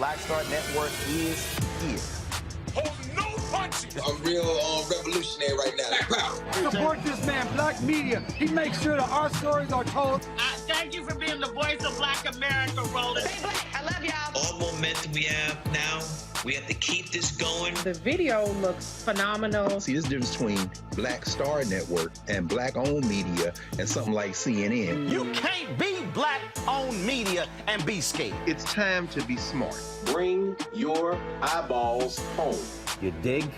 Black Star Network is here. Hold no punches! I'm real revolutionary right now. Black power. Support this man, Black Media. He makes sure that our stories are told. Thank you for being the voice of Black America, Roland. Stay black. I love y'all. All momentum we have now, we have to keep this going. The video looks phenomenal. See, there's a difference between Black Star Network and Black-owned media and something like CNN. You can't be Black-owned media and be scared. It's time to be smart. Bring your eyeballs home. You dig?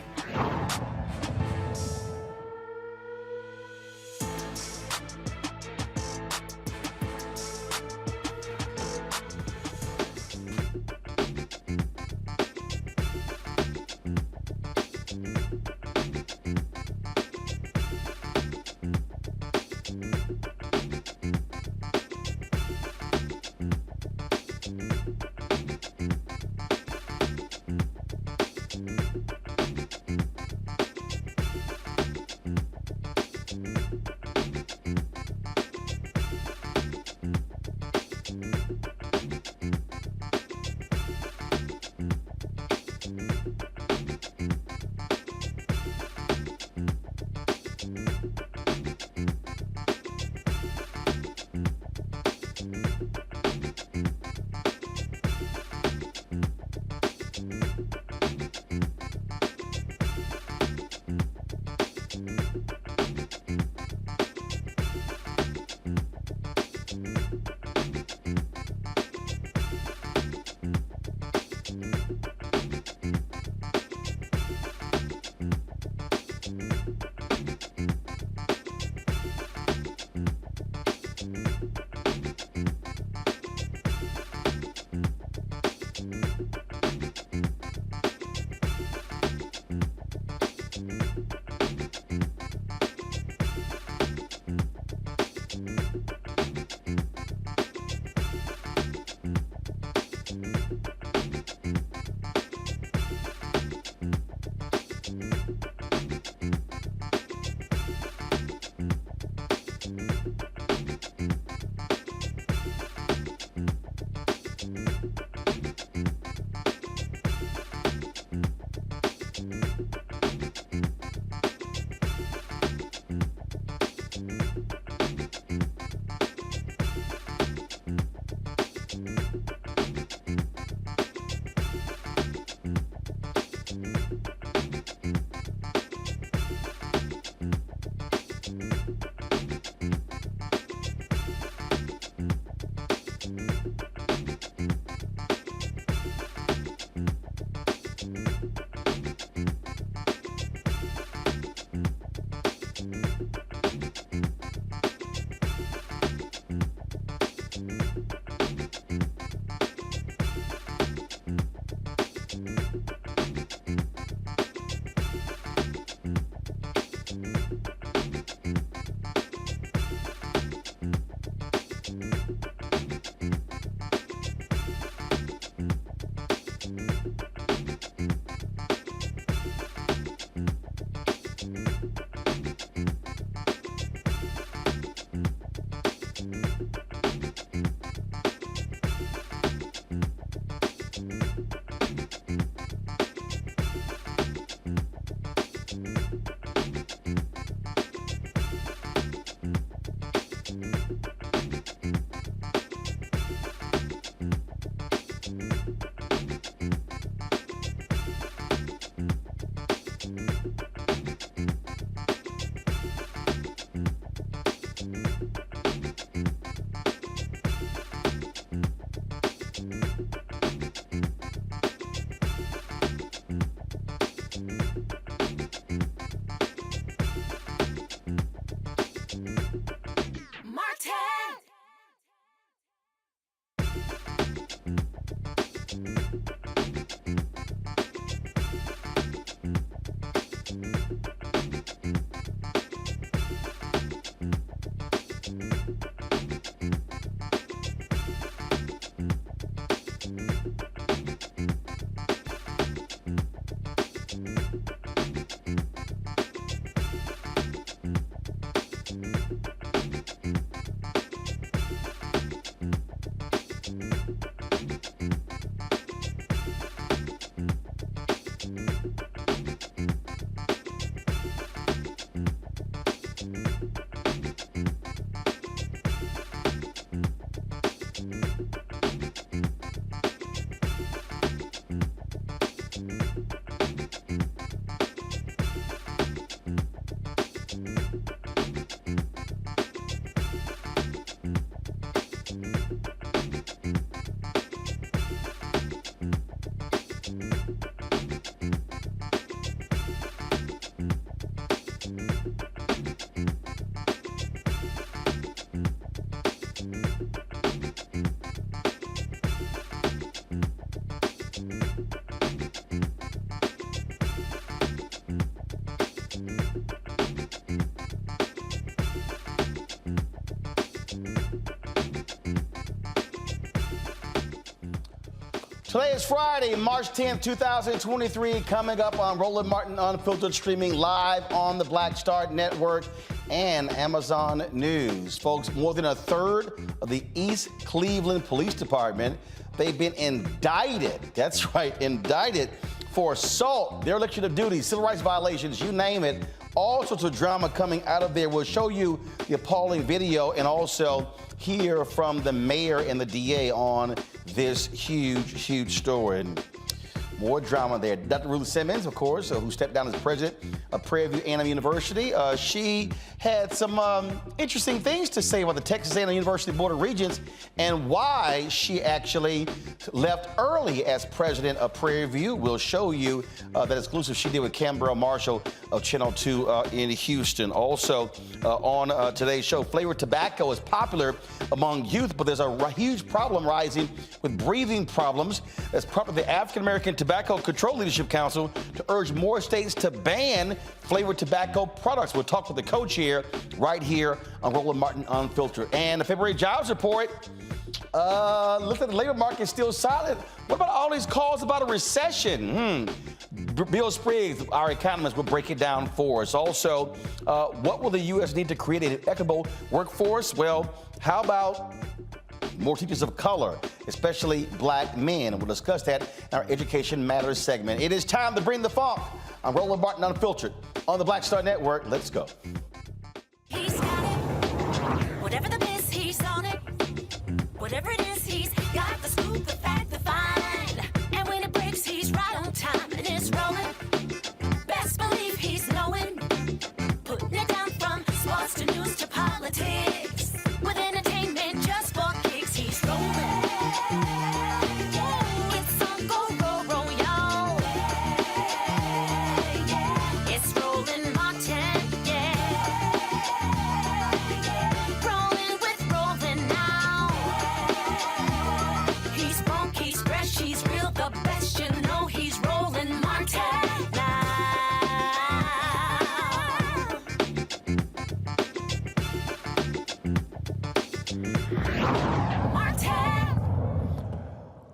Today is Friday, March 10th, 2023, coming up on Roland Martin Unfiltered, streaming live on the Black Star Network and Amazon News. Folks, more than a third of the East Cleveland Police Department, they've been indicted. That's right, indicted for assault, dereliction of duty, civil rights violations, you name it. All sorts of drama coming out of there. We'll show you the appalling video and also hear from the mayor and the DA on this huge story. And more drama there. Dr. Ruth Simmons, of course, who stepped down as president of Prairie View A&M University. She had some interesting things to say about the Texas A&M University Board of Regents and why she actually left early as president of Prairie View. We'll show you that exclusive she did with Canberra Marshall of Channel 2 in Houston. Also on today's show, flavored tobacco is popular among youth, but there's a huge problem rising with breathing problems. That's prompted the African American Tobacco Control Leadership Council to urge more states to ban flavored tobacco products. We'll talk with the co-chair right here on Roland Martin Unfiltered. And the February jobs report looks like the labor market is still solid. What about all these calls about a recession? Bill Spriggs, our economist, will break it down for us. Also, what will the U.S. need to create an equitable workforce? Well, how about more teachers of color, especially black men? We'll discuss that in our Education Matters segment. It is time to bring the funk. I'm Roland Martin Unfiltered on the Black Star Network. Let's go. He's got it. Whatever the miss, he's on it. Whatever it is, he's got the scoop, the fact, the find. And when it breaks, he's right on time and it's rolling. Best believe he's knowing. Putting it down from sports to news to politics. With entertainment just for kicks, he's rolling. It's on go, roll, y'all. It's Roland Martin, rolling with Roland now. He's funk, he's fresh, he's real, the best, you know he's Roland Martin now.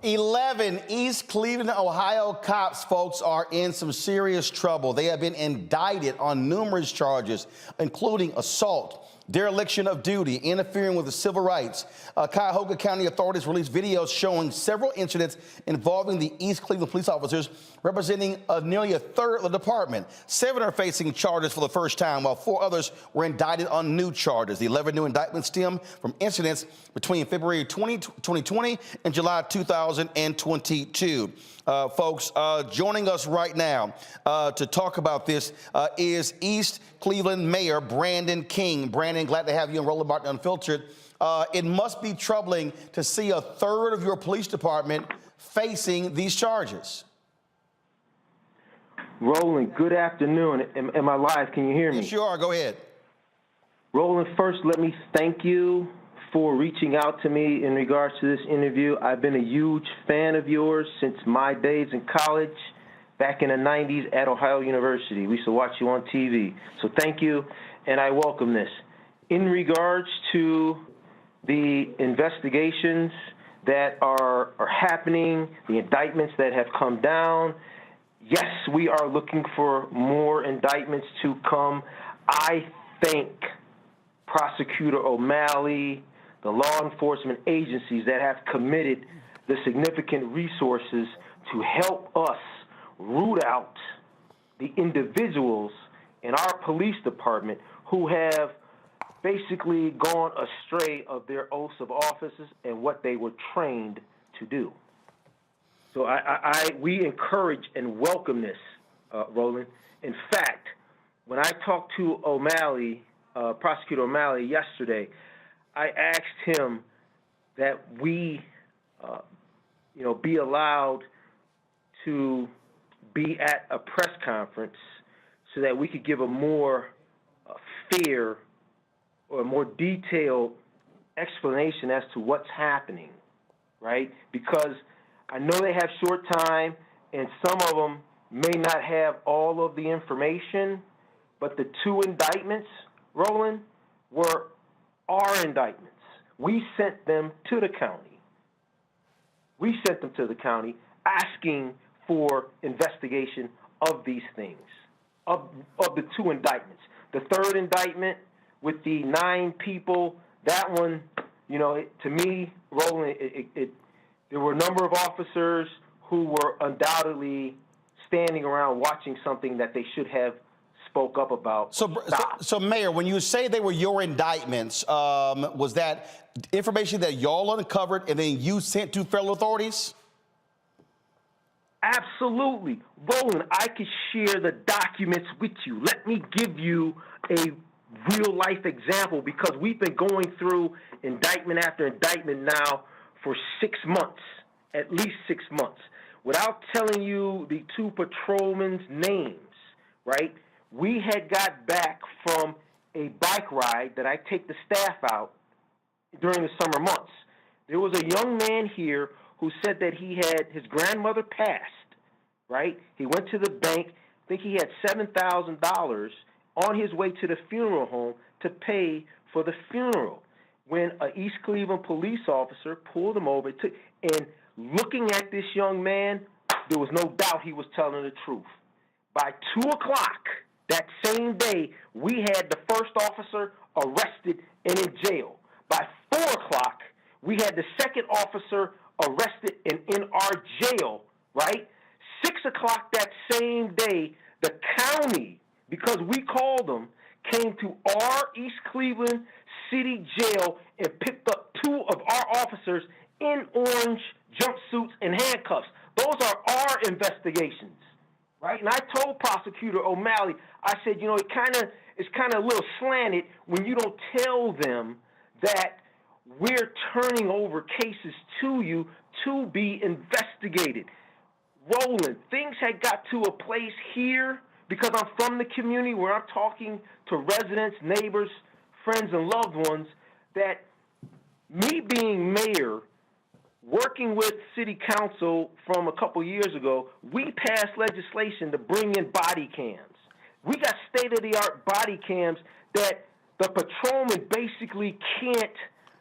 11 East Cleveland, Ohio cops, folks, are in some serious trouble. They have been indicted on numerous charges, including assault, dereliction of duty, interfering with the civil rights. Cuyahoga County authorities released videos showing several incidents involving the East Cleveland police officers, representing nearly a third of the department. 7 are facing charges for the first time, while 4 others were indicted on new charges. The 11 new indictments stem from incidents between February 2020 and July 2022. Folks, joining us right now to talk about this is East Cleveland Mayor Brandon King. Brandon, glad to have you on Roland Martin Unfiltered. It must be troubling to see a third of your police department facing these charges. Roland, good afternoon. Am I live? Can you hear me? Yes, you are. Go ahead. Roland, first, let me thank you for reaching out to me in regards to this interview. I've been a huge fan of yours since my days in college, back in the 90s at Ohio University. We used to watch you on TV. So thank you, and I welcome this. In regards to the investigations that are happening, the indictments that have come down, yes, we are looking for more indictments to come. I thank Prosecutor O'Malley, the law enforcement agencies that have committed the significant resources to help us root out the individuals in our police department who have basically gone astray of their oaths of offices and what they were trained to do. So we encourage and welcome this, Roland. In fact, when I talked to O'Malley, Prosecutor O'Malley yesterday, I asked him that we, be allowed to be at a press conference so that we could give a more fair or a more detailed explanation as to what's happening, right? Because I know they have short time, and some of them may not have all of the information, but the 2 indictments, Roland, were our indictments. We sent them to the county. we sent them to the county asking for investigation of these things, of the 2 indictments. The 3rd indictment with the 9 people, that one, you know, to me, Roland, there were a number of officers who were undoubtedly standing around watching something that they should have spoke up about. So Mayor, when you say they were your indictments, was that information that y'all uncovered and then you sent to federal authorities? Absolutely. Roland, I could share the documents with you. Let me give you a real-life example, because we've been going through indictment after indictment now for 6 months, at least 6 months. Without telling you the 2 patrolmen's names, right, we had got back from a bike ride that I take the staff out during the summer months. There was a young man here who said that he had his grandmother passed, right? He went to the bank. I think he had $7,000 on his way to the funeral home to pay for the funeral. When an East Cleveland police officer pulled him over, and looking at this young man, there was no doubt he was telling the truth. By 2 o'clock that same day, we had the first officer arrested and in jail. By 4 o'clock, we had the second officer arrested and in our jail, right? 6 o'clock that same day, the county, because we called them, came to our East Cleveland City Jail and picked up 2 of our officers in orange jumpsuits and handcuffs. Those are our investigations, right? And I told Prosecutor O'Malley, I said, you know, it's kind of a little slanted when you don't tell them that we're turning over cases to you to be investigated. Roland, things had got to a place here, because I'm from the community where I'm talking to residents, neighbors, friends, and loved ones, that me being mayor, working with city council from a couple years ago, we passed legislation to bring in body cams. We got state-of-the-art body cams that the patrolman basically can't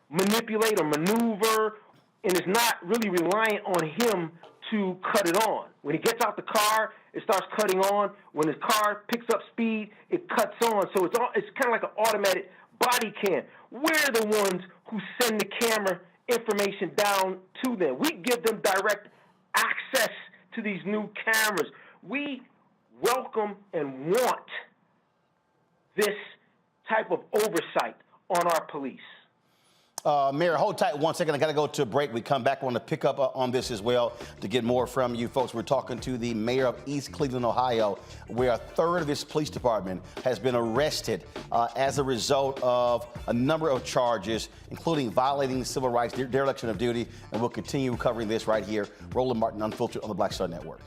manipulate or maneuver, and is not really reliant on him to cut it on. When he gets out the car, it starts cutting on. When his car picks up speed, it cuts on. So it's kind of like an automatic body cam. We're the ones who send the camera information down to them. We give them direct access to these new cameras. We welcome and want this type of oversight on our police. Mayor, hold tight 1 second. I got to go to a break. We come back. I want to pick up on this as well to get more from you folks. We're talking to the mayor of East Cleveland, Ohio, where a third of his police department has been arrested as a result of a number of charges, including violating civil rights, dereliction of duty. And we'll continue covering this right here. Roland Martin, Unfiltered, on the Black Star Network.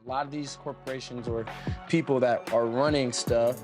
A lot of these corporations or people that are running stuff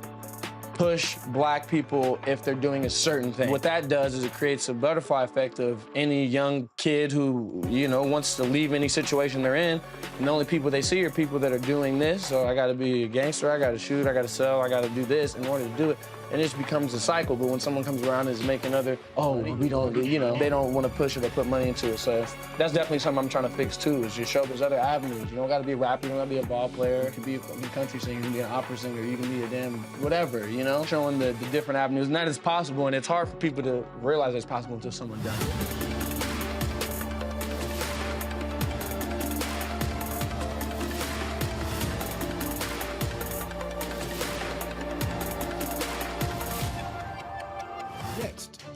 push black people if they're doing a certain thing. What that does is it creates a butterfly effect of any young kid who, you know, wants to leave any situation they're in, and the only people they see are people that are doing this. So I gotta be a gangster, I gotta shoot, I gotta sell, I gotta do this in order to do it. And it just becomes a cycle. But when someone comes around and is making other, we don't, you know, they don't want to push it or put money into it. So that's definitely something I'm trying to fix too, is just show there's other avenues. You don't got to be a rapper, you don't got to be a ball player. You can be a country singer, you can be an opera singer, you can be a damn whatever, you know? Showing the different avenues, and that is possible, and it's hard for people to realize it's possible until someone does it.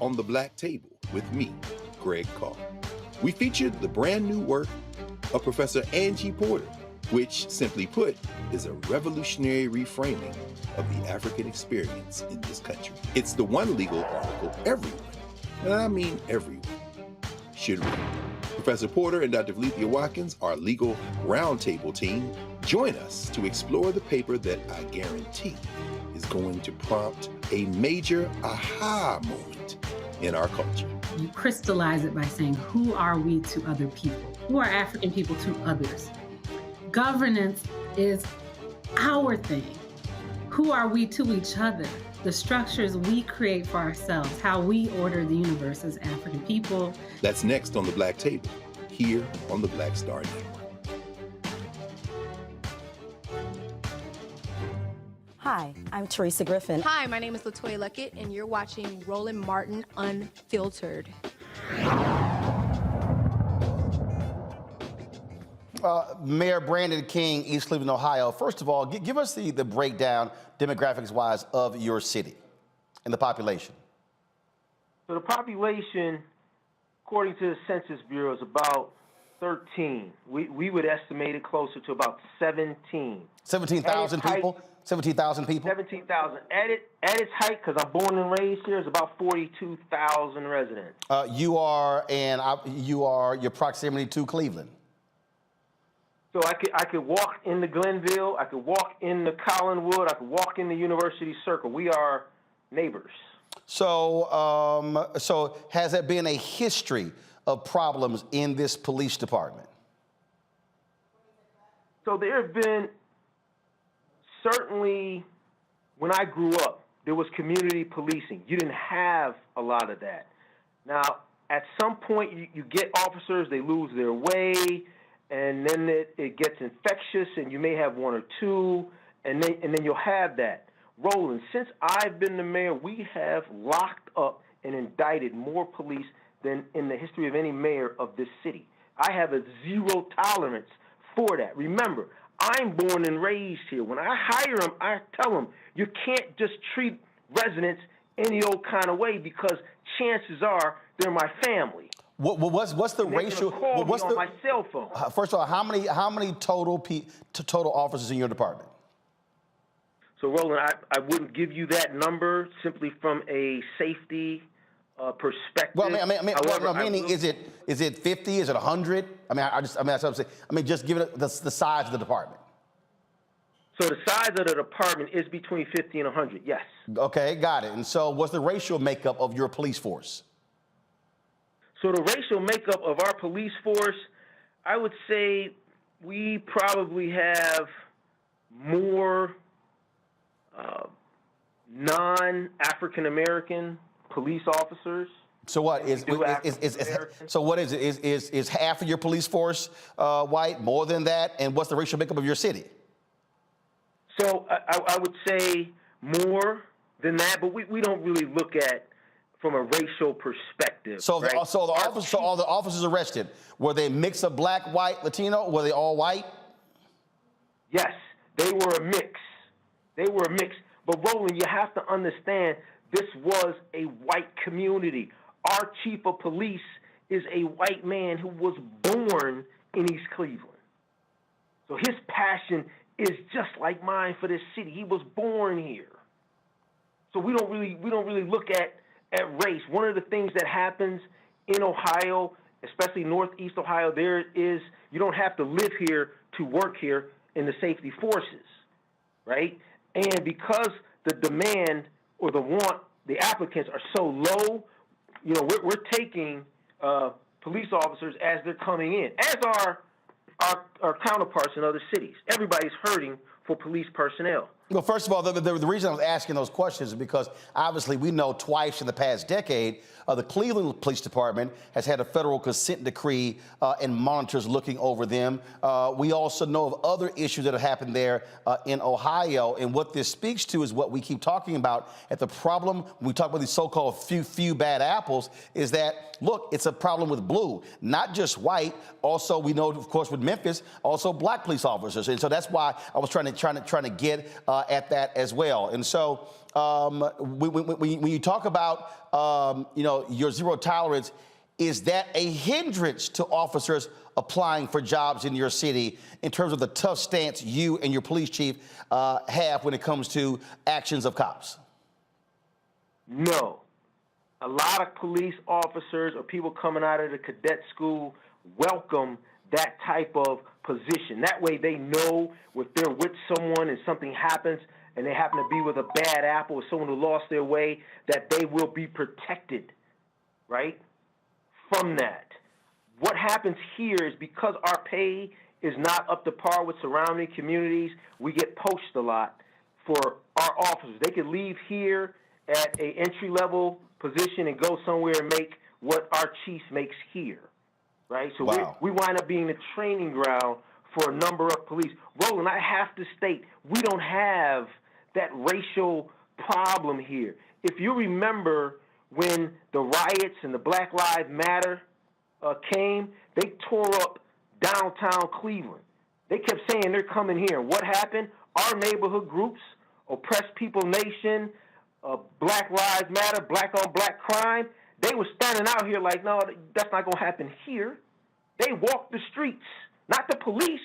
On the Black Table with me, Greg Carr. We featured the brand new work of Professor Angie Porter, which, simply put, is a revolutionary reframing of the African experience in this country. It's the one legal article everyone, and I mean everyone, should read. Professor Porter and Dr. Valencia Watkins, our legal roundtable team, join us to explore the paper that I guarantee is going to prompt a major aha moment in our culture. You crystallize it by saying, who are we to other people? Who are African people to others? Governance is our thing. Who are we to each other? The structures we create for ourselves, how we order the universe as African people. That's next on the Black Table, here on the Black Star Network. Hi, I'm Teresa Griffin. Hi, my name is LaToya Luckett, and you're watching Roland Martin Unfiltered. Mayor Brandon King, East Cleveland, Ohio. First of all, give us the breakdown, demographics-wise, of your city and the population. So the population, according to the Census Bureau, is about 13. We would estimate it closer to about 17. 17,000 people? 17,000 people? 17,000. At its height, because I'm born and raised here, is about 42,000 residents. Your proximity to Cleveland. So I could walk into Glenville, I could walk into Collinwood, I could walk in the University Circle. We are neighbors. So, so has there been a history of problems in this police department? So there have been, certainly when I grew up, there was community policing. You didn't have a lot of that. Now, at some point, you get officers, they lose their way, and then it gets infectious, and you may have one or two, and then you'll have that. Roland, since I've been the mayor, we have locked up and indicted more police than in the history of any mayor of this city. I have a zero tolerance for that. Remember, I'm born and raised here. When I hire them, I tell them, you can't just treat residents any old kind of way because chances are they're my family. What's the ratio? What's on my cell phone? First of all, how many total officers in your department? So, Roland, I wouldn't give you that number simply from a safety perspective. Well, meaning is it 50? Is it 100? That's what I'm saying. Just give it the size of the department. So the size of the department is between 50 and 100. Yes. Okay, got it. And so, what's the racial makeup of your police force? So the racial makeup of our police force, I would say we probably have more non-African American police officers. So what is half of your police force white? More than that? And what's the racial makeup of your city? So I would say more than that, but we don't really look at from a racial perspective. So, right? All the officers arrested, were they a mix of black, white, Latino? Were they all white? Yes, they were a mix. But Roland, you have to understand, this was a white community. Our chief of police is a white man who was born in East Cleveland. So his passion is just like mine for this city. He was born here. So we don't really look at race. One of the things that happens in Ohio, especially Northeast Ohio, you don't have to live here to work here in the safety forces, right? And because the demand or the applicants are so low, we're taking police officers as they're coming in, as are our counterparts in other cities. Everybody's hurting for police personnel. Well, first of all, the reason I was asking those questions is because obviously we know twice in the past decade, the Cleveland Police Department has had a federal consent decree and monitors looking over them. We also know of other issues that have happened there in Ohio. And what this speaks to is what we keep talking about. At the problem, when we talk about these so-called few bad apples, is that, look, it's a problem with blue, not just white. Also, we know, of course, with Memphis, also black police officers. And so that's why I was trying to get at that as well. And so when you talk about, your zero tolerance, is that a hindrance to officers applying for jobs in your city in terms of the tough stance you and your police chief have when it comes to actions of cops? No. A lot of police officers or people coming out of the cadet school welcome that type of position. That way they know if they're with someone and something happens and they happen to be with a bad apple or someone who lost their way, that they will be protected, right, from that. What happens here is because our pay is not up to par with surrounding communities, we get poached a lot for our officers. They could leave here at a entry-level position and go somewhere and make what our chief makes here, right? So we wind up being the training ground for a number of police. Roland, I have to state, we don't have that racial problem here. If you remember when the riots and the Black Lives Matter came, they tore up downtown Cleveland. They kept saying they're coming here. And what happened? Our neighborhood groups, Oppressed People Nation, Black Lives Matter, Black on Black Crime, they were standing out here like, no, that's not going to happen here. They walked the streets, not the police.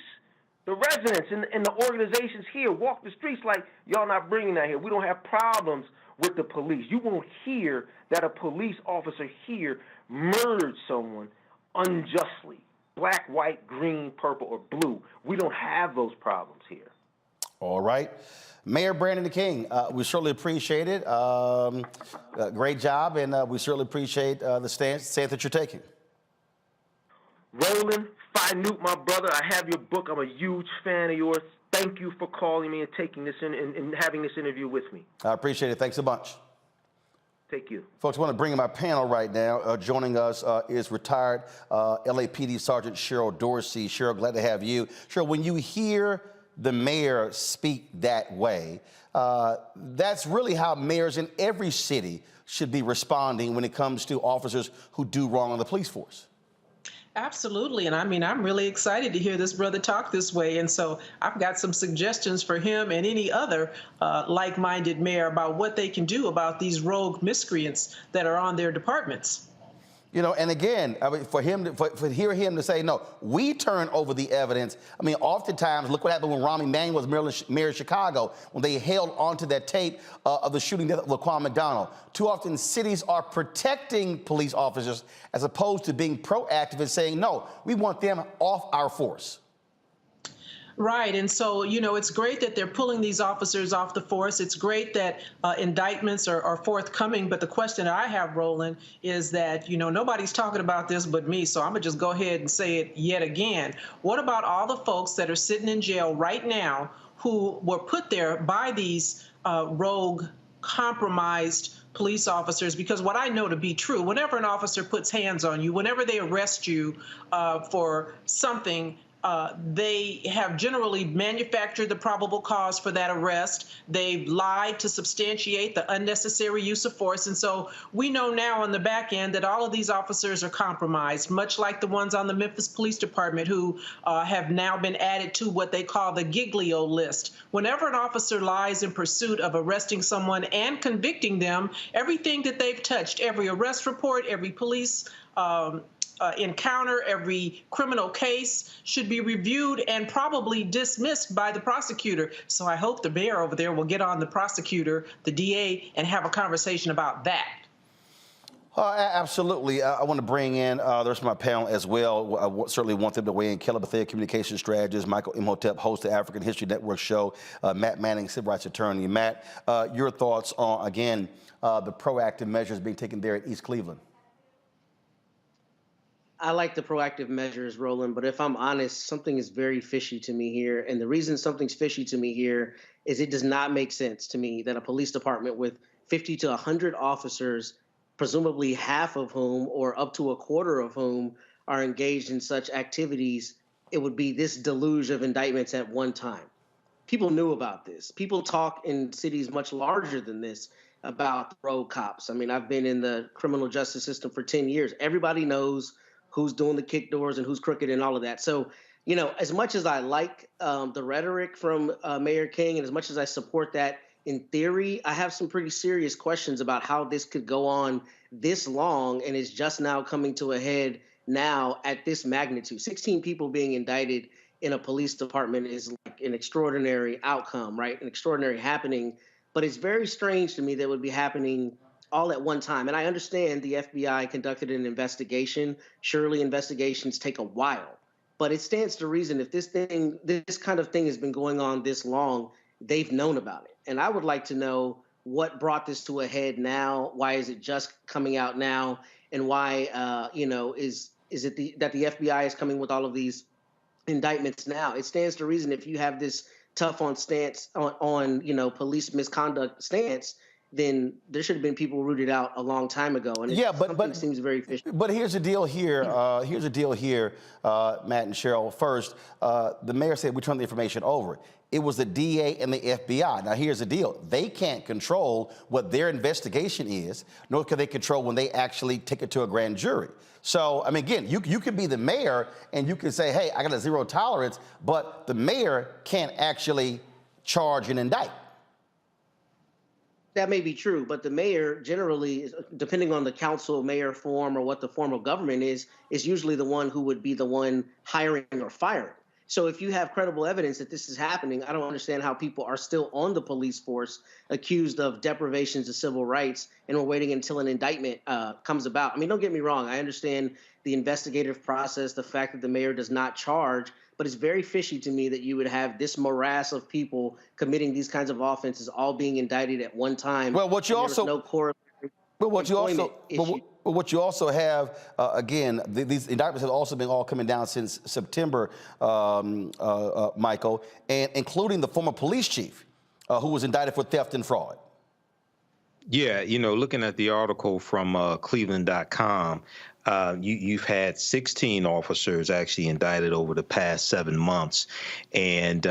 The residents and the organizations here walk the streets like, y'all not bringing that here. We don't have problems with the police. You won't hear that a police officer here murdered someone unjustly. Black, white, green, purple, or blue. We don't have those problems here. All right. Mayor Brandon King, we certainly appreciate it. Great job, and we certainly appreciate the stance that you're taking. Roland Newt, my brother, I have your book. I'm a huge fan of yours. Thank you for calling me and taking this in and having this interview with me. I appreciate it. Thanks a bunch. Thank you. Folks, I want to bring in my panel right now. Joining us is retired LAPD Sergeant Cheryl Dorsey. Cheryl, glad to have you. Cheryl, when you hear the mayor speak that way, that's really how mayors in every city should be responding when it comes to officers who do wrong on the police force. Absolutely. And I mean, I'm really excited to hear this brother talk this way. And so I've got some suggestions for him and any other like-minded mayor about what they can do about these rogue miscreants that are on their departments. You know, and again, I mean, for hear him to say, no, we turn over the evidence. I mean, oftentimes, look what happened when Rahm Emanuel was mayor of Chicago, when they held onto that tape of the shooting death of Laquan McDonald. Too often, cities are protecting police officers as opposed to being proactive and saying, no, we want them off our force. Right. And so, you know, it's great that they're pulling these officers off the force. It's great that indictments are forthcoming. But the question I have, Roland, is that, you know, nobody's talking about this but me. So I'm going to just go ahead and say it yet again. What about all the folks that are sitting in jail right now who were put there by these rogue, compromised police officers? Because what I know to be true, whenever an officer puts hands on you, whenever they arrest you for something, they have generally manufactured the probable cause for that arrest. They've lied to substantiate the unnecessary use of force. And so we know now on the back end that all of these officers are compromised, much like the ones on the Memphis Police Department who have now been added to what they call the Giglio list. Whenever an officer lies in pursuit of arresting someone and convicting them, everything that they've touched, every arrest report, every police encounter, every criminal case should be reviewed and probably dismissed by the prosecutor. So I hope the mayor over there will get on the prosecutor, the DA, and have a conversation about that. Absolutely. I want to bring in the rest of my panel as well. I certainly want them to weigh in. Kelly Bethea, communication strategist. Michael Imhotep, host of the African History Network show. Matt Manning, civil rights attorney. Matt, your thoughts on, again, the proactive measures being taken there at East Cleveland? I like the proactive measures, Roland, but if I'm honest, something is very fishy to me here. And the reason something's fishy to me here is it does not make sense to me that a police department with 50 to 100 officers, presumably half of whom or up to a quarter of whom are engaged in such activities, it would be this deluge of indictments at one time. People knew about this. People talk in cities much larger than this about rogue cops. I mean, I've been in the criminal justice system for 10 years. Everybody knows who's doing the kick doors and who's crooked and all of that. So, you know, as much as I like the rhetoric from Mayor King and as much as I support that in theory, I have some pretty serious questions about how this could go on this long and is just now coming to a head now at this magnitude. 16 people being indicted in a police department is like an extraordinary outcome, right? An extraordinary happening. But it's very strange to me that it would be happening all at one time. And I understand the FBI conducted an investigation. Surely investigations take a while. But it stands to reason if this kind of thing has been going on this long, they've known about it. And I would like to know what brought this to a head now. Why is it just coming out now? And why, you know, is it that the FBI is coming with all of these indictments now? It stands to reason if you have this tough on stance on police misconduct stance, then there should have been people rooted out a long time ago. And something seems very fishy. But here's the deal here. Matt and Cheryl. First, the mayor said we turned the information over. It was the DA and the FBI. Now, here's the deal. They can't control what their investigation is, nor can they control when they actually take it to a grand jury. So, I mean, again, you can be the mayor and you can say, hey, I got a zero tolerance, but the mayor can't actually charge and indict. That may be true, but the mayor generally, depending on the council mayor form or what the form of government is usually the one who would be the one hiring or firing. So if you have credible evidence that this is happening, I don't understand how people are still on the police force accused of deprivations of civil rights and we're waiting until an indictment comes about. I mean, don't get me wrong. I understand the investigative process, the fact that the mayor does not charge, but it's very fishy to me that you would have this morass of people committing these kinds of offenses all being indicted at one time. Well, what you also have, again, these indictments have also been all coming down since September, Michael, and including the former police chief who was indicted for theft and fraud. Yeah, looking at the article from Cleveland.com, you've had 16 officers actually indicted over the past 7 months. And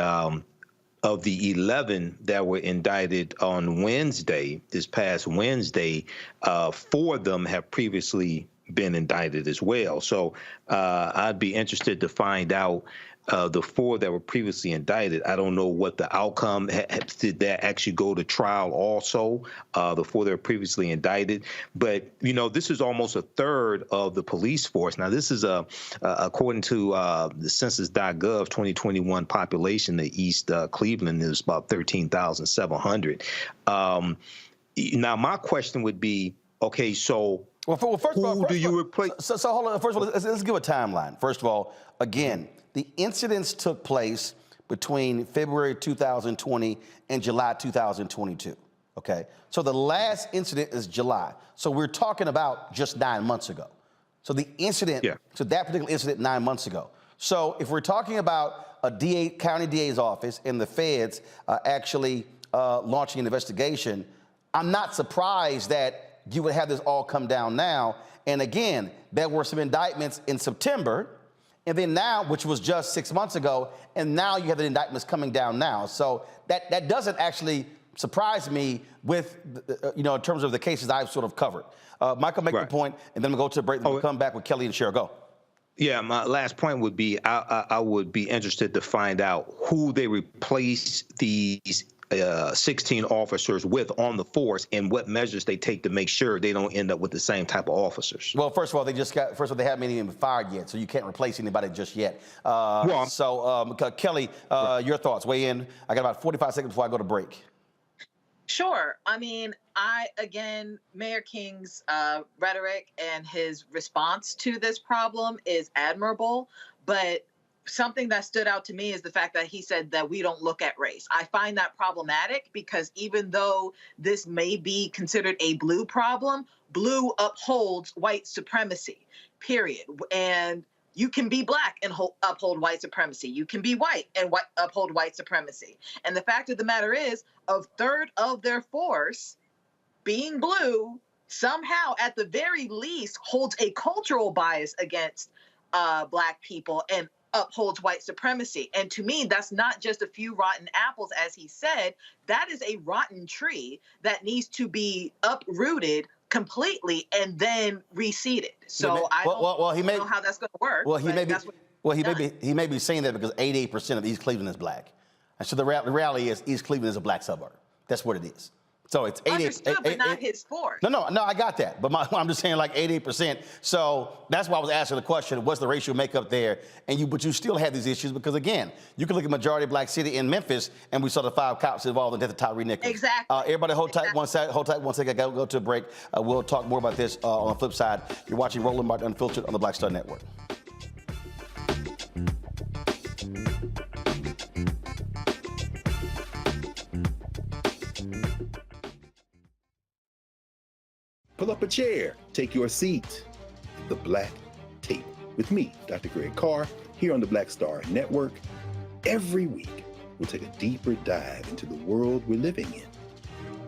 of the 11 that were indicted on Wednesday, this past Wednesday, 4 of them have previously been indicted as well. So I'd be interested to find out the 4 that were previously indicted. I don't know what the outcome did that actually go to trial also, the 4 that were previously indicted. But, this is almost a third of the police force. Now, this is according to the census.gov 2021 population, the East Cleveland is about 13,700. Now, my question would be, okay, so first of all, do you replace? So hold on. First of all, let's give a timeline. First of all, again, the incidents took place between February 2020 and July 2022, okay? So the last incident is July. So we're talking about just 9 months ago. So the incident, so that particular incident 9 months ago. So if we're talking about a county DA's office and the feds actually launching an investigation, I'm not surprised that you would have this all come down now. And again, there were some indictments in September, and then now, which was just 6 months ago, and now you have the indictments coming down now. So that doesn't actually surprise me with, in terms of the cases I've sort of covered. Michael, make the point, and then we'll go to a break, and we'll come back with Kelly and Cheryl. Go. Yeah, my last point would be I would be interested to find out who they replace these 16 officers with on the force and what measures they take to make sure they don't end up with the same type of officers. Well, first of all, they haven't even been fired yet, so you can't replace anybody just yet. Kelly, your thoughts, weigh in. I got about 45 seconds before I go to break. Sure. I mean, Mayor King's rhetoric and his response to this problem is admirable, but something that stood out to me is the fact that he said that we don't look at race. I find that problematic because even though this may be considered a blue problem, blue upholds white supremacy, period. And you can be black and uphold white supremacy. You can be white and uphold white supremacy. And the fact of the matter is, a third of their force being blue somehow, at the very least, holds a cultural bias against black people and upholds white supremacy. And to me, that's not just a few rotten apples, as he said. That is a rotten tree that needs to be uprooted completely and then reseeded. So I don't know how that's going to work. Well, he may be saying that because 88% of East Cleveland is black. And so the reality is East Cleveland is a black suburb. That's what it is. So it's 88%. Understood, but not his force. No, I got that. But I'm just saying like 88%. So that's why I was asking the question, what's the racial makeup there? But you still have these issues because, again, you can look at majority black city in Memphis, and we saw the 5 cops involved in the death of Tyree Nichols. Exactly. Everybody hold tight one second. I got to go to a break. We'll talk more about this on the flip side. You're watching Roland Martin Unfiltered on the Black Star Network. Pull up a chair, take your seat at the Black Table with me, Dr. Greg Carr, here on the Black Star Network. Every week, we'll take a deeper dive into the world we're living in.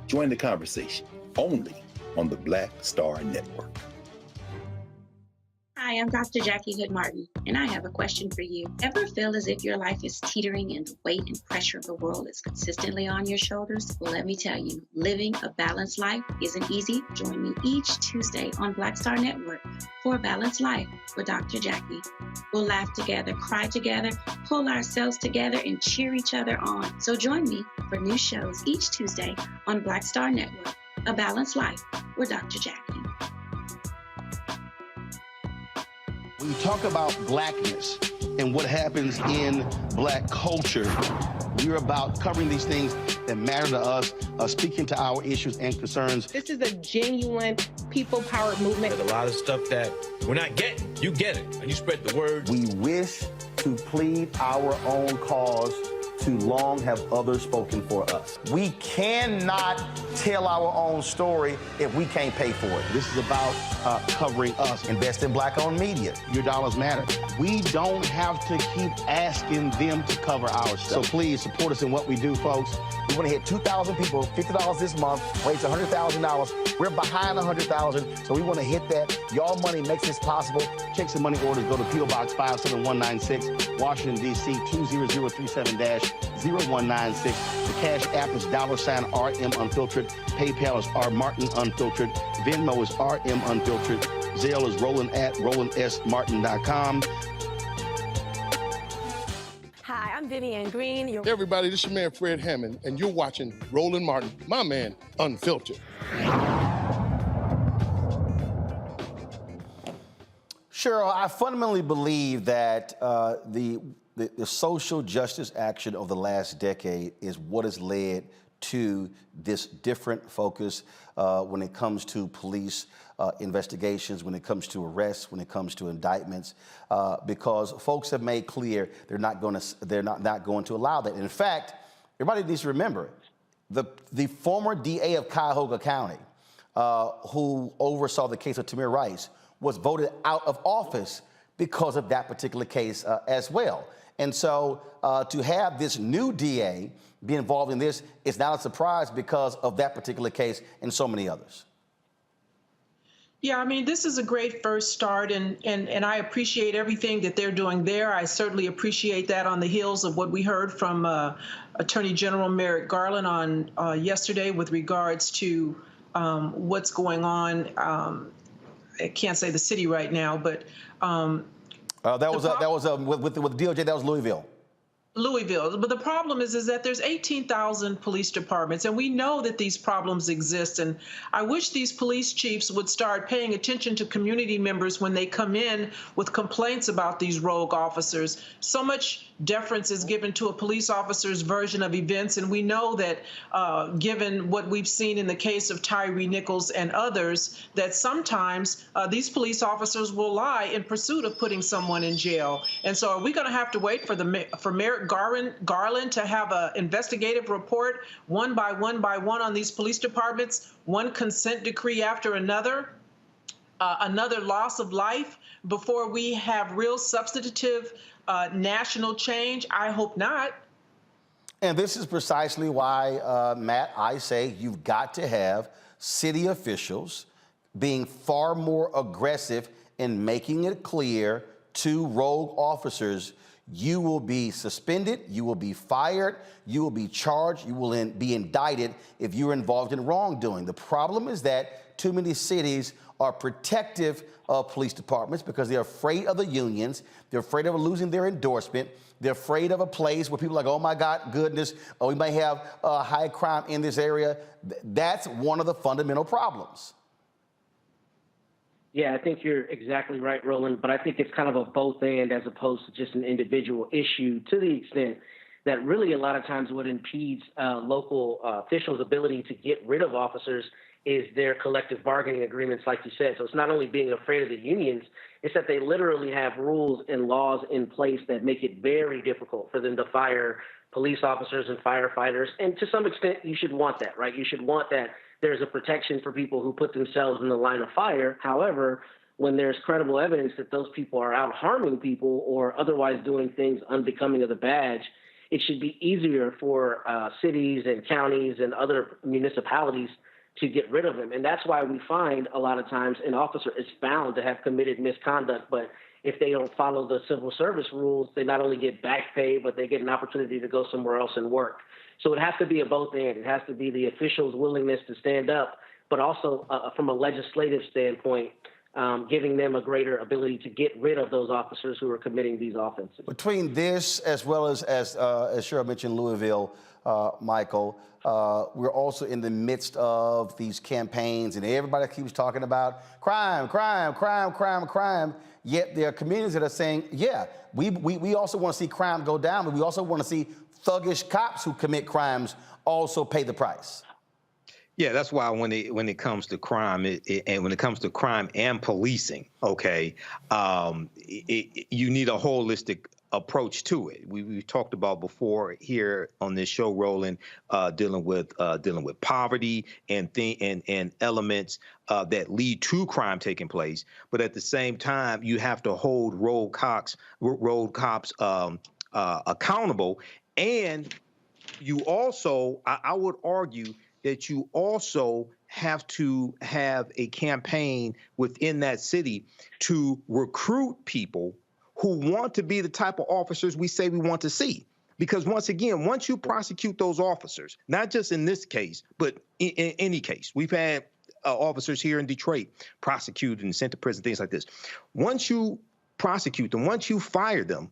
Join the conversation only on the Black Star Network. Hi, I'm Dr. Jackie Hood Martin, and I have a question for you. Ever feel as if your life is teetering and the weight and pressure of the world is consistently on your shoulders? Well, let me tell you, living a balanced life isn't easy. Join me each Tuesday on Black Star Network for a Balanced Life with Dr. Jackie. We'll laugh together, cry together, pull ourselves together, and cheer each other on. So join me for new shows each Tuesday on Black Star Network, A Balanced Life with Dr. Jackie. When you talk about blackness and what happens in black culture, we're about covering these things that matter to us, speaking to our issues and concerns. This is a genuine people-powered movement. There's a lot of stuff that we're not getting. You get it, and you spread the word. We wish to plead our own cause. Too long have others spoken for us. We cannot tell our own story if we can't pay for it. This is about covering us. Invest in black-owned media. Your dollars matter. We don't have to keep asking them to cover our stuff. So please support us in what we do, folks. We want to hit 2,000 people, $50 this month, raise $100,000. We're behind 100,000, so we want to hit that. Y'all money makes this possible. Checks and money orders go to P.O. Box 57196, Washington, D.C. 20037-0196. The Cash App is $RM Unfiltered. PayPal is R Martin Unfiltered. Venmo is RM Unfiltered. Zelle is RolandSMartin.com. Hi, I'm Vivian Green. Hey everybody, this is your man Fred Hammond, and you're watching Roland Martin, my man, Unfiltered. Cheryl, I fundamentally believe that the social justice action of the last decade is what has led to this different focus when it comes to police investigations, when it comes to arrests, when it comes to indictments, because folks have made clear they're not going to allow that. In fact, everybody needs to remember the former DA of Cuyahoga County, who oversaw the case of Tamir Rice, was voted out of office because of that particular case as well. And so to have this new DA be involved in this is not a surprise because of that particular case and so many others. Yeah, I mean, this is a great first start, and I appreciate everything that they're doing there. I certainly appreciate that on the heels of what we heard from Attorney General Merrick Garland on yesterday with regards to what's going on. I can't say the city right now, but that was with DOJ. That was Louisville. But the problem is that there's 18,000 police departments, and we know that these problems exist. And I wish these police chiefs would start paying attention to community members when they come in with complaints about these rogue officers. So much deference is given to a police officer's version of events, and we know that given what we've seen in the case of Tyree Nichols and others, that sometimes these police officers will lie in pursuit of putting someone in jail. And so are we going to have to wait for Merrick Garland to have an investigative report one by one on these police departments, one consent decree after another, another loss of life, before we have real substantive national change? I hope not. And this is precisely why, Matt, I say you've got to have city officials being far more aggressive in making it clear to rogue officers, you will be suspended, you will be fired, you will be charged, you will be indicted if you're involved in wrongdoing. The problem is that too many cities are protective of police departments because they're afraid of the unions, they're afraid of losing their endorsement, they're afraid of a place where people are like, oh my God, goodness, oh, we may have high crime in this area. That's one of the fundamental problems. Yeah, I think you're exactly right, Roland, but I think it's kind of a both and as opposed to just an individual issue, to the extent that really a lot of times what impedes local officials' ability to get rid of officers is their collective bargaining agreements, like you said. So it's not only being afraid of the unions, it's that they literally have rules and laws in place that make it very difficult for them to fire police officers and firefighters. And to some extent, you should want that, right? You should want that there's a protection for people who put themselves in the line of fire. However, when there's credible evidence that those people are out harming people or otherwise doing things unbecoming of the badge, it should be easier for cities and counties and other municipalities to get rid of them. And that's why we find a lot of times an officer is found to have committed misconduct, but if they don't follow the civil service rules, they not only get back pay, but they get an opportunity to go somewhere else and work. So it has to be a both and. It has to be the officials' willingness to stand up, but also from a legislative standpoint, giving them a greater ability to get rid of those officers who are committing these offenses. Between this, as well as Cheryl mentioned, Louisville, Michael, we're also in the midst of these campaigns, and everybody keeps talking about crime, crime, crime, crime, crime. Yet there are communities that are saying, yeah, we also want to see crime go down, but we also want to see thuggish cops who commit crimes also pay the price. Yeah, that's why when it comes to crime, and when it comes to crime and policing, okay, you need a holistic approach to it. We've talked about before here on this show, Roland, dealing with poverty and elements that lead to crime taking place. But at the same time, you have to hold road cops accountable, and you also, I would argue, that you also have to have a campaign within that city to recruit people who want to be the type of officers we say we want to see. Because once again, once you prosecute those officers, not just in this case, but in any case, we've had officers here in Detroit prosecuted and sent to prison, things like this. Once you prosecute them, once you fire them,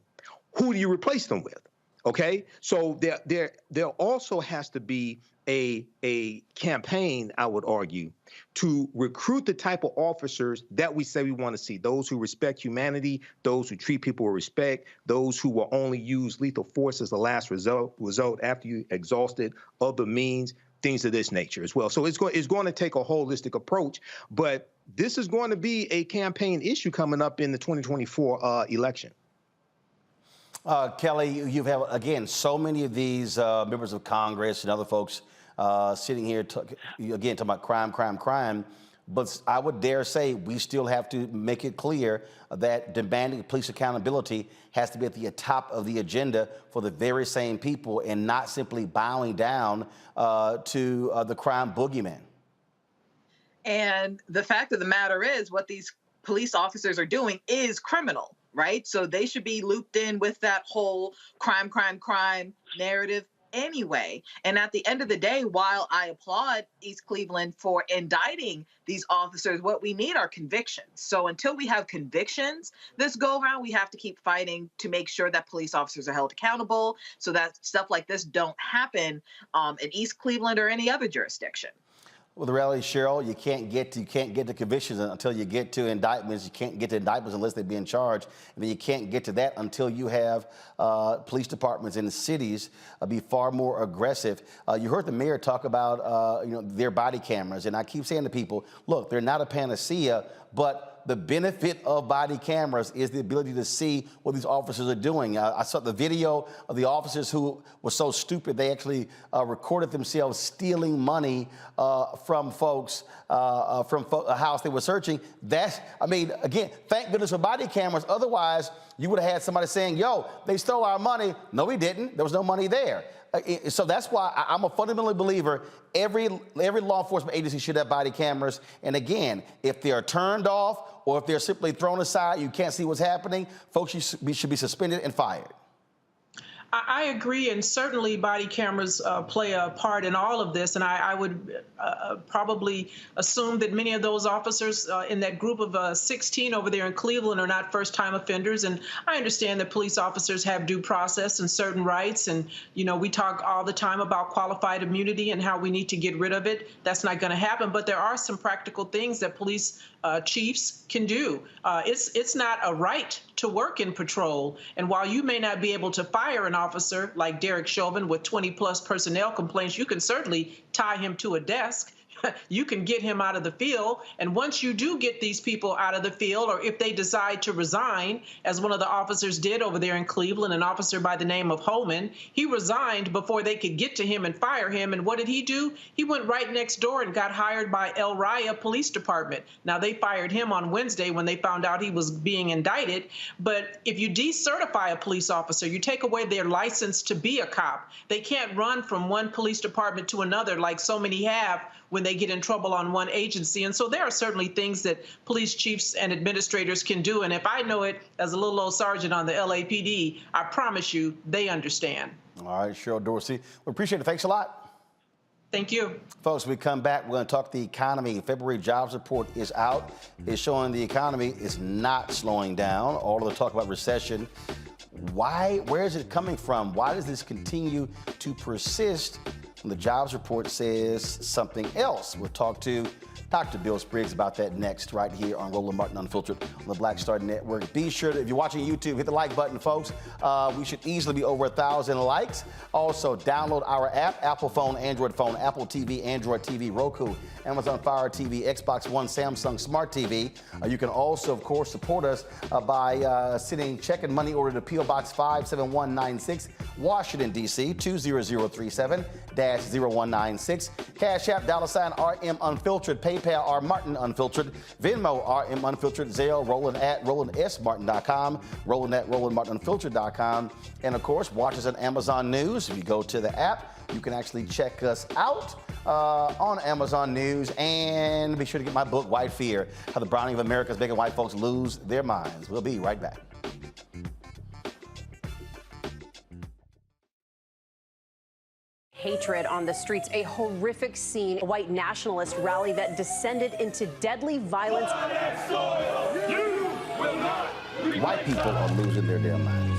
who do you replace them with? Okay, so there also has to be a campaign, I would argue, to recruit the type of officers that we say we want to see, those who respect humanity, those who treat people with respect, those who will only use lethal force as the last result after you exhausted other means, things of this nature as well. So it's going to take a holistic approach, but this is going to be a campaign issue coming up in the 2024 election. Kelly, you've had, again, so many of these members of Congress and other folks sitting here, again, talking about crime, crime, crime. But I would dare say we still have to make it clear that demanding police accountability has to be at the top of the agenda for the very same people and not simply bowing down to the crime boogeyman. And the fact of the matter is what these police officers are doing is criminal, right? So they should be looped in with that whole crime, crime, crime narrative anyway. And at the end of the day, while I applaud East Cleveland for indicting these officers, what we need are convictions. So until we have convictions this go around, we have to keep fighting to make sure that police officers are held accountable so that stuff like this don't happen in East Cleveland or any other jurisdiction. Well, the reality, Cheryl, you can't get to convictions until you get to indictments. You can't get to indictments unless they're being charged. And then you can't get to that until you have police departments in the cities be far more aggressive. You heard the mayor talk about their body cameras. And I keep saying to people, look, they're not a panacea, but the benefit of body cameras is the ability to see what these officers are doing. I saw the video of the officers who were so stupid they actually recorded themselves stealing money from folks from a house they were searching. Again, thank goodness for body cameras. Otherwise, you would have had somebody saying, yo, they stole our money. No, we didn't. There was no money there. So that's why I'm a fundamental believer every law enforcement agency should have body cameras. And again, if they are turned off or if they're simply thrown aside, you can't see what's happening, folks should be suspended and fired. I agree, and certainly body cameras play a part in all of this, and I would probably assume that many of those officers in that group of 16 over there in Cleveland are not first-time offenders, and I understand that police officers have due process and certain rights, and we talk all the time about qualified immunity and how we need to get rid of it. That's not going to happen, but there are some practical things that police chiefs can do. It's not a right to work in patrol, and while you may not be able to fire an officer like Derek Chauvin with 20-plus personnel complaints, you can certainly tie him to a desk you can get him out of the field. And once you do get these people out of the field, or if they decide to resign, as one of the officers did over there in Cleveland, an officer by the name of Holman, he resigned before they could get to him and fire him. And what did he do? He went right next door and got hired by El Raya Police Department. Now, they fired him on Wednesday when they found out he was being indicted. But if you decertify a police officer, you take away their license to be a cop. They can't run from one police department to another like so many have when they get in trouble on one agency. And so there are certainly things that police chiefs and administrators can do. And if I know it as a little old sergeant on the LAPD, I promise you they understand. All right, Cheryl Dorsey, we appreciate it. Thanks a lot. Thank you. Folks, we come back, we're going to talk the economy. February jobs report is out. It's showing the economy is not slowing down. All of the talk about recession. Why? Where is it coming from? Why does this continue to persist when the jobs report says something else? We'll talk to Dr. Bill Spriggs about that next, right here on Roland Martin Unfiltered on the Black Star Network. Be sure to, if you're watching YouTube, hit the like button, folks. We should easily be over 1,000 likes. Also, download our app, Apple phone, Android phone, Apple TV, Android TV, Roku, Amazon Fire TV, Xbox One, Samsung Smart TV. You can also, of course, support us by sending check and money order to P.O. Box 57196, Washington, D.C., 20037-0196. Cash App, $RM Unfiltered, PayPal, R Martin Unfiltered, Venmo, RM Unfiltered, Zelle, Roland at RolandSMartin.com, Roland at RolandMartinUnfiltered.com. And, of course, watch us on Amazon News. If you go to the app, you can actually check us out on Amazon News. And be sure to get my book, White Fear, How the Browning of America is Making White Folks Lose Their Minds. We'll be right back. Hatred on the streets, a horrific scene, a white nationalist rally that descended into deadly violence. White people are losing their damn minds.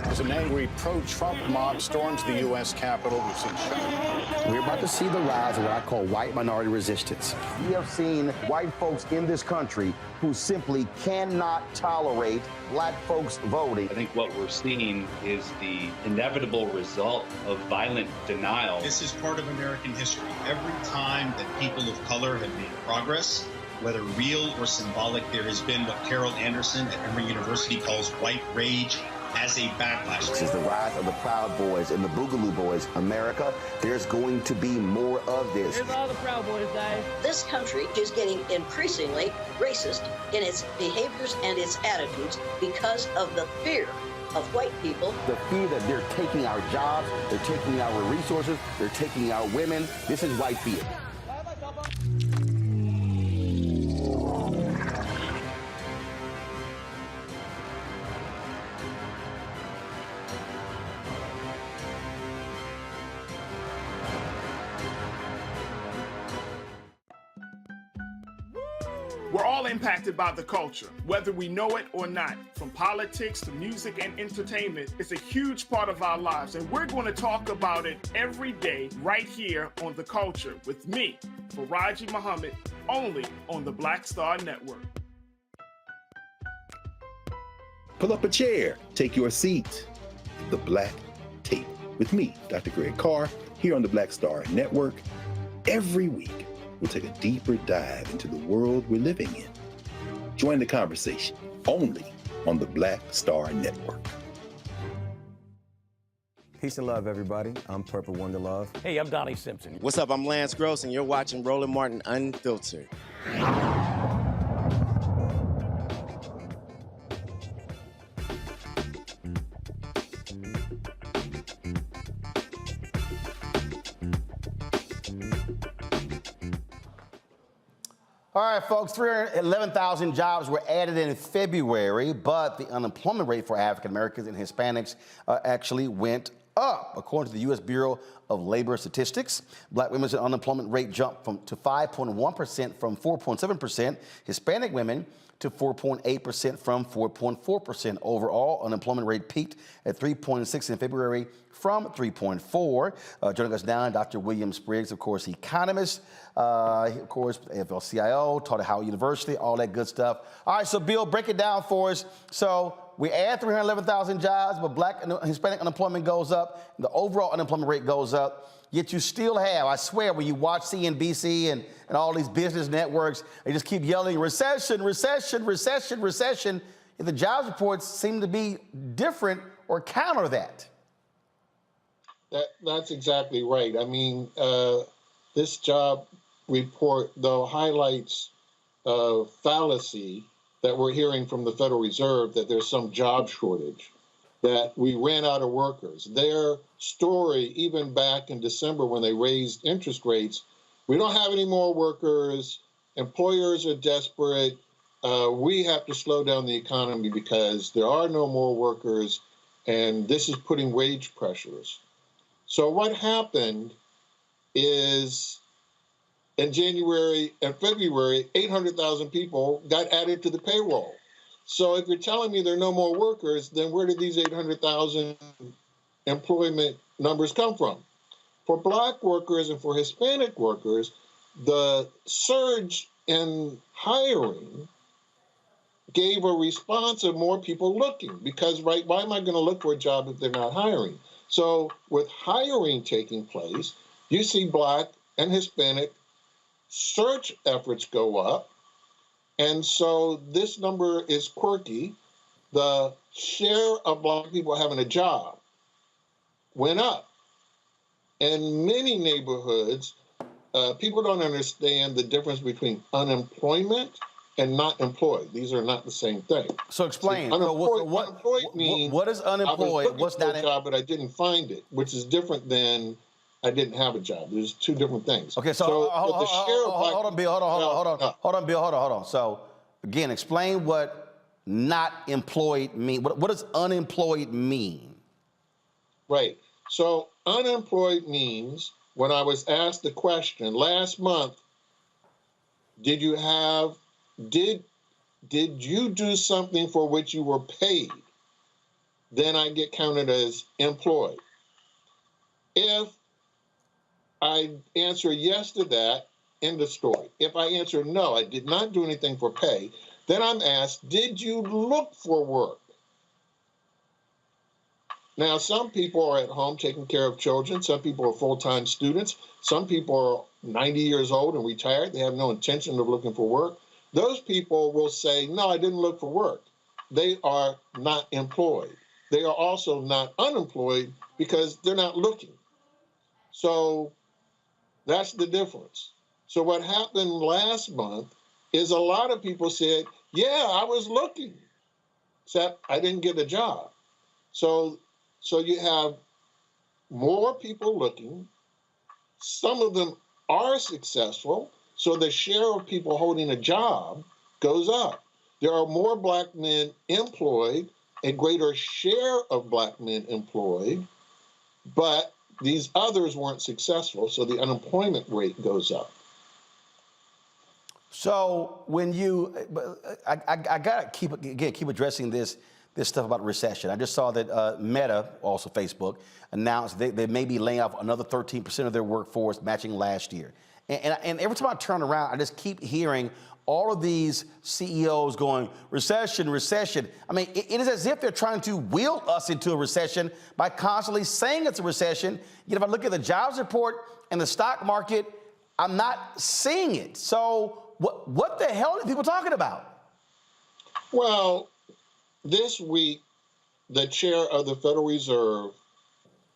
As an angry pro-Trump mob storms the U.S. Capitol, we've seen shooting. We're about to see the rise of what I call white minority resistance. We have seen white folks in this country who simply cannot tolerate black folks voting. I think what we're seeing is the inevitable result of violent denial. This is part of American history. Every time that people of color have made progress, whether real or symbolic, there has been what Carol Anderson at Emory University calls white rage as a backlash. This is the rise of the Proud Boys and the Boogaloo Boys. America, there's going to be more of this. Here's all the Proud Boys, guys. This country is getting increasingly racist in its behaviors and its attitudes because of the fear of white people. The fear that they're taking our jobs, they're taking our resources, they're taking our women. This is white fear. We're all impacted by the culture, whether we know it or not. From politics to music and entertainment, it's a huge part of our lives, and we're going to talk about it every day right here on The Culture with me, Faraji Muhammad, only on the Black Star Network. Pull up a chair, take your seat. The Black Table with me, Dr. Greg Carr, here on the Black Star Network. Every week, we'll take a deeper dive into the world we're living in. Join the conversation only on the Black Star Network. Peace and love, everybody. I'm Purple Wonder Love. Hey, I'm Donnie Simpson. What's up? I'm Lance Gross, and you're watching Roland Martin Unfiltered. All right, folks, 311,000 jobs were added in February, but the unemployment rate for African Americans and Hispanics actually went up. According to the U.S. Bureau of Labor Statistics, black women's unemployment rate jumped to 5.1% from 4.7%, Hispanic women to 4.8% from 4.4%. Overall, unemployment rate peaked at 3.6 in February from 3.4. Joining us now, Dr. William Spriggs, of course, economist, of course, AFL-CIO, taught at Howard University, all that good stuff. All right, so Bill, break it down for us. So we add 311,000 jobs, but Black and Hispanic unemployment goes up, the overall unemployment rate goes up. Yet you still have, I swear, when you watch CNBC and all these business networks, they just keep yelling, recession, recession, recession, recession. And the jobs reports seem to be different or counter that. That's exactly right. I mean, this job report, though, highlights a fallacy that we're hearing from the Federal Reserve that there's some job shortage, that we ran out of workers. Their story, even back in December when they raised interest rates, we don't have any more workers, employers are desperate, we have to slow down the economy because there are no more workers, and this is putting wage pressures. So what happened is in January and February, 800,000 people got added to the payroll. So if you're telling me there are no more workers, then where did these 800,000 employment numbers come from? For Black workers and for Hispanic workers, the surge in hiring gave a response of more people looking, because, right, why am I going to look for a job if they're not hiring? So with hiring taking place, you see Black and Hispanic search efforts go up. And so this number is quirky. The share of Black people having a job went up. In many neighborhoods, people don't understand the difference between unemployment and not employed. These are not the same thing. So explain. See, unemployed means what is unemployed? I was looking for a job, but I didn't find it, which is different than I didn't have a job. There's two different things. Okay, so hold on, Bill. Hold on. So again, explain what not employed mean. What does unemployed mean? Right. So unemployed means, when I was asked the question last month, did you do something for which you were paid? Then I get counted as employed. If I answer yes to that, end of story. If I answer no, I did not do anything for pay, then I'm asked, did you look for work? Now, some people are at home taking care of children. Some people are full-time students. Some people are 90 years old and retired. They have no intention of looking for work. Those people will say, no, I didn't look for work. They are not employed. They are also not unemployed because they're not looking. So that's the difference. So what happened last month is a lot of people said, yeah, I was looking, except I didn't get a job. So you have more people looking. Some of them are successful, so the share of people holding a job goes up. There are more Black men employed, a greater share of Black men employed, but these others weren't successful, so the unemployment rate goes up. So when I gotta keep addressing this stuff about recession. I just saw that Meta, also Facebook, announced they may be laying off another 13% of their workforce, matching last year. And every time I turn around, I just keep hearing all of these CEOs going, recession, recession. I mean, it is as if they're trying to will us into a recession by constantly saying it's a recession. Yet if I look at the jobs report and the stock market, I'm not seeing it. So what the hell are people talking about? Well, this week, the chair of the Federal Reserve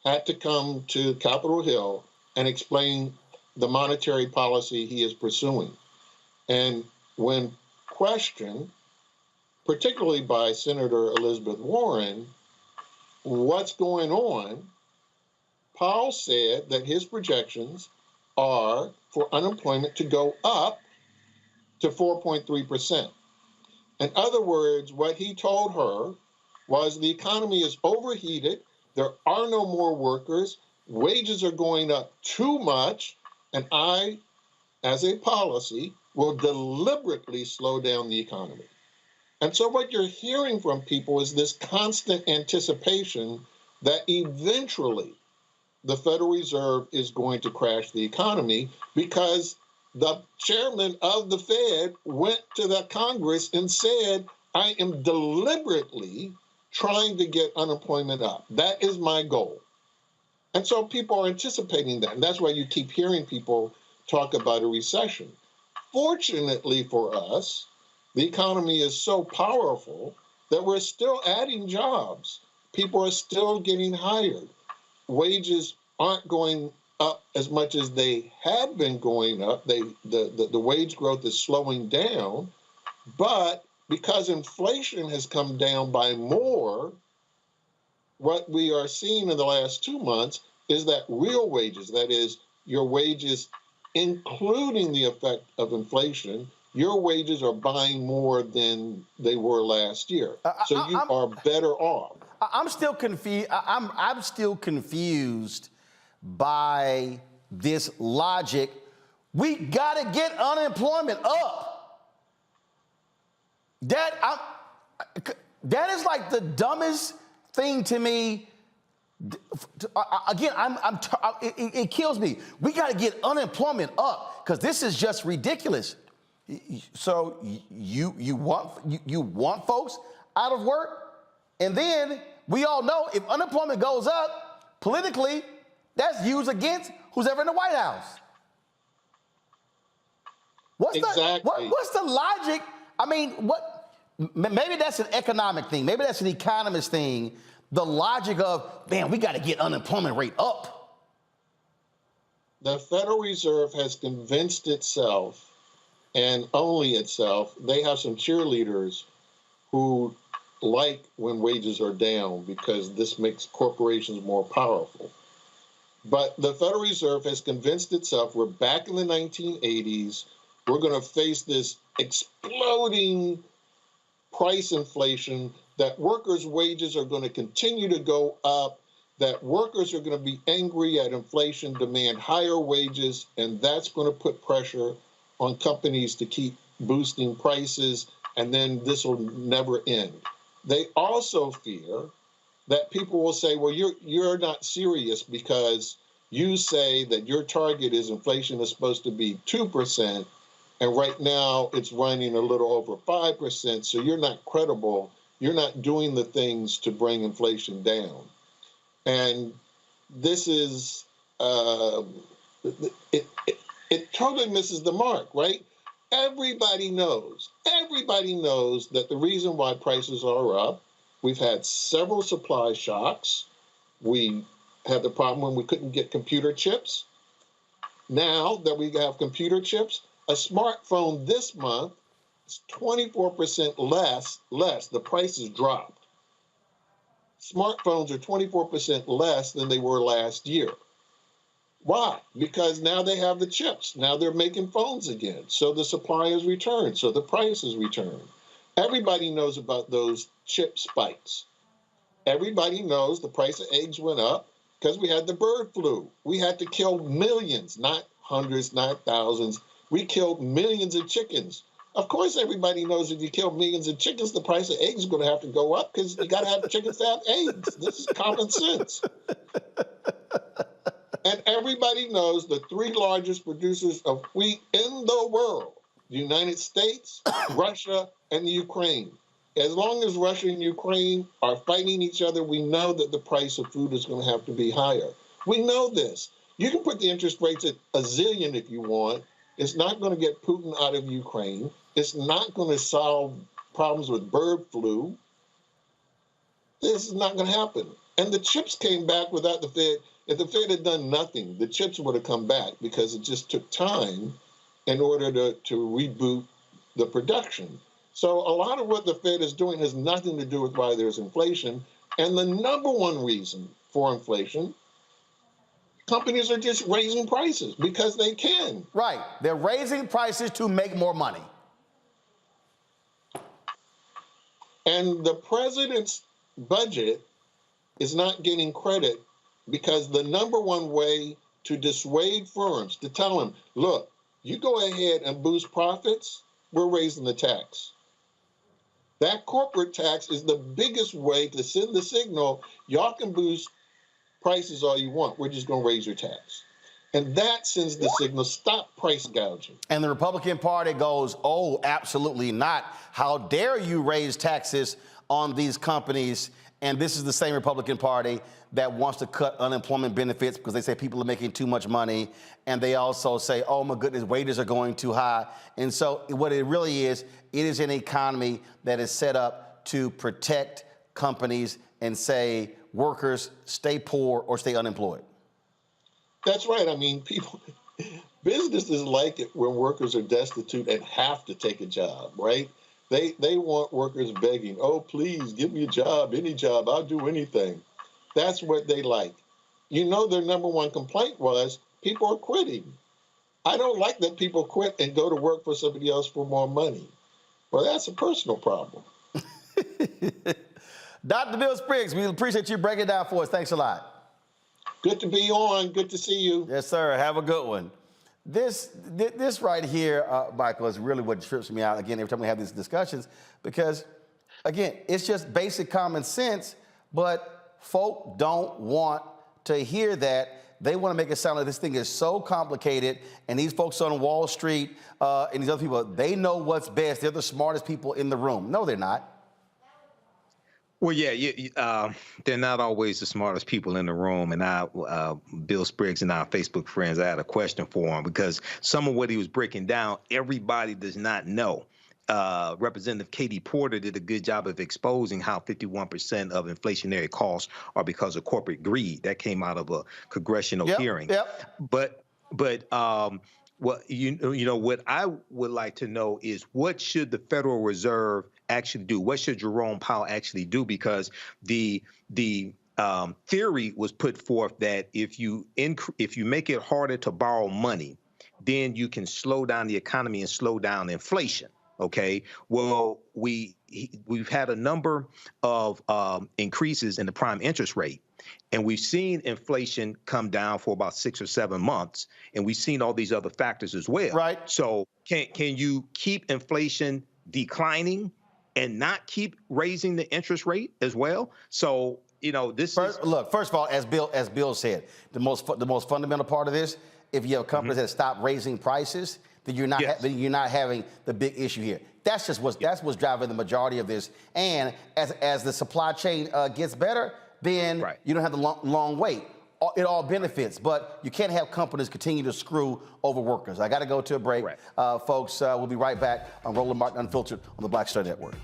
had to come to Capitol Hill and explain the monetary policy he is pursuing. And when questioned, particularly by Senator Elizabeth Warren, what's going on, Powell said that his projections are for unemployment to go up to 4.3%. In other words, what he told her was the economy is overheated, there are no more workers, wages are going up too much, and I, as a policy, will deliberately slow down the economy. And so what you're hearing from people is this constant anticipation that eventually the Federal Reserve is going to crash the economy because the chairman of the Fed went to the Congress and said, I am deliberately trying to get unemployment up. That is my goal. And so people are anticipating that. And that's why you keep hearing people talk about a recession. Fortunately for us, the economy is so powerful that we're still adding jobs. People are still getting hired. Wages aren't going up as much as they had been going up. The wage growth is slowing down. But because inflation has come down by more, what we are seeing in the last 2 months is that real wages, that is, your wages including the effect of inflation, your wages are buying more than they were last year. So you are better off. I'm still confused. I'm still confused by this logic. We got to get unemployment up. That is like the dumbest thing to me. Again, it kills me. We got to get unemployment up because this is just ridiculous. So you want folks out of work, and then we all know if unemployment goes up politically, that's used against who's ever in the White House. What's the logic? I mean, maybe that's an economic thing. Maybe that's an economist thing. The logic of, man, we got to get unemployment rate up. The Federal Reserve has convinced itself, and only itself, they have some cheerleaders who like when wages are down because this makes corporations more powerful. But the Federal Reserve has convinced itself we're back in the 1980s. We're going to face this exploding price inflation, that workers' wages are going to continue to go up, that workers are going to be angry at inflation, demand higher wages, and that's going to put pressure on companies to keep boosting prices, and then this will never end. They also fear that people will say, well, you're not serious because you say that your target is inflation is supposed to be 2%, and right now it's running a little over 5%, so you're not credible. You're not doing the things to bring inflation down. And this is, it totally misses the mark, right? Everybody knows that the reason why prices are up, we've had several supply shocks. We had the problem when we couldn't get computer chips. Now that we have computer chips, a smartphone this month is 24% less. The prices dropped. Smartphones are 24% less than they were last year. Why? Because now they have the chips. Now they're making phones again. So the supply is returned. So the price is returned. Everybody knows about those chip spikes. Everybody knows the price of eggs went up because we had the bird flu. We had to kill millions, not hundreds, not thousands. We killed millions of chickens. Of course, everybody knows if you kill millions of chickens, the price of eggs is going to have to go up because you got to have chickens to have eggs. This is common sense. And everybody knows the three largest producers of wheat in the world, the United States, Russia, and the Ukraine. As long as Russia and Ukraine are fighting each other, we know that the price of food is going to have to be higher. We know this. You can put the interest rates at a zillion if you want. It's not going to get Putin out of Ukraine. It's not going to solve problems with bird flu. This is not going to happen. And the chips came back without the Fed. If the Fed had done nothing, the chips would have come back because it just took time in order to reboot the production. So a lot of what the Fed is doing has nothing to do with why there's inflation. And the number one reason for inflation, companies are just raising prices because they can. Right. They're raising prices to make more money. And the president's budget is not getting credit because the number one way to dissuade firms, to tell them, look, you go ahead and boost profits, we're raising the tax. That corporate tax is the biggest way to send the signal, y'all can boost prices all you want, we're just going to raise your tax. And that sends the signal, stop price gouging. And the Republican Party goes, oh, absolutely not. How dare you raise taxes on these companies And this is the same Republican Party that wants to cut unemployment benefits because they say people are making too much money. And they also say, oh my goodness, wages are going too high. And so what it really is, it is an economy that is set up to protect companies and say, workers, stay poor or stay unemployed. That's right. I mean, businesses like it when workers are destitute and have to take a job, right? They want workers begging, oh, please give me a job, any job, I'll do anything. That's what they like. You know, their number one complaint was people are quitting. I don't like that people quit and go to work for somebody else for more money. Well, that's a personal problem. Dr. Bill Spriggs, we appreciate you breaking it down for us. Thanks a lot. Good to be on. Good to see you. Yes, sir. Have a good one. This right here, Michael, is really what trips me out, again, every time we have these discussions, because, again, it's just basic common sense, but folk don't want to hear that. They want to make it sound like this thing is so complicated, and these folks on Wall Street and these other people, they know what's best. They're the smartest people in the room. No, they're not. Well, yeah, they're not always the smartest people in the room. And Bill Spriggs and our Facebook friends, I had a question for him because some of what he was breaking down, everybody does not know. Representative Katie Porter did a good job of exposing how 51% of inflationary costs are because of corporate greed. That came out of a congressional hearing. But well, you know, what I would like to know is what should the Federal Reserve actually do? What should Jerome Powell actually do? Because the theory was put forth that if you make it harder to borrow money, then you can slow down the economy and slow down inflation. Okay. Well, we've had a number of increases in the prime interest rate. And we've seen inflation come down for about 6 or 7 months, and we've seen all these other factors as well. Right. So can you keep inflation declining and not keep raising the interest rate as well? So, you know, Look, first of all, as Bill said, the most fundamental part of this, if you have companies that stop raising prices, then you're not having the big issue here. That's what's driving the majority of this. And as the supply chain gets better, then you don't have the long wait. It all benefits, but you can't have companies continue to screw over workers. I got to go to a break. Folks, we'll be right back on Roland Martin Unfiltered on the Black Star Network.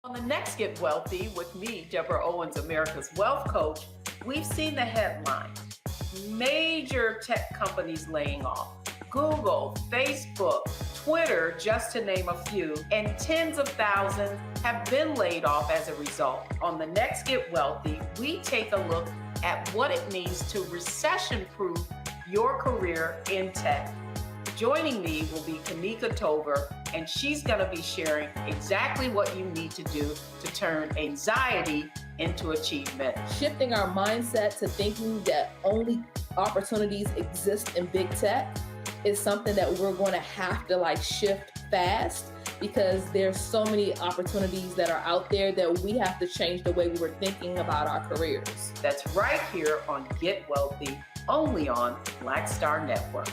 On the next Get Wealthy with me, Deborah Owens, America's Wealth Coach, we've seen the headline. Major tech companies laying off. Google, Facebook, Twitter, just to name a few, and tens of thousands have been laid off as a result. On the next Get Wealthy, we take a look at what it means to recession-proof your career in tech. Joining me will be Kanika Tover, and she's going to be sharing exactly what you need to do to turn anxiety into achievement. Shifting our mindset to thinking that only opportunities exist in big tech is something that we're going to have to shift fast, because there's so many opportunities that are out there that we have to change the way we were thinking about our careers. That's right here on Get Wealthy, only on Black Star Network.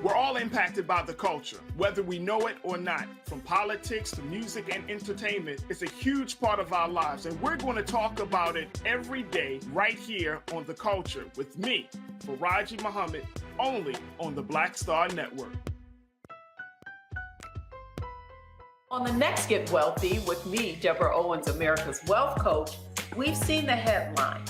We're all impacted by the culture, whether we know it or not. From politics to music and entertainment, it's a huge part of our lives, and we're going to talk about it every day right here on The Culture with me, Faraji Muhammad, only on the Black Star Network. On the next Get Wealthy with me, Deborah Owens, America's Wealth Coach, we've seen the headline.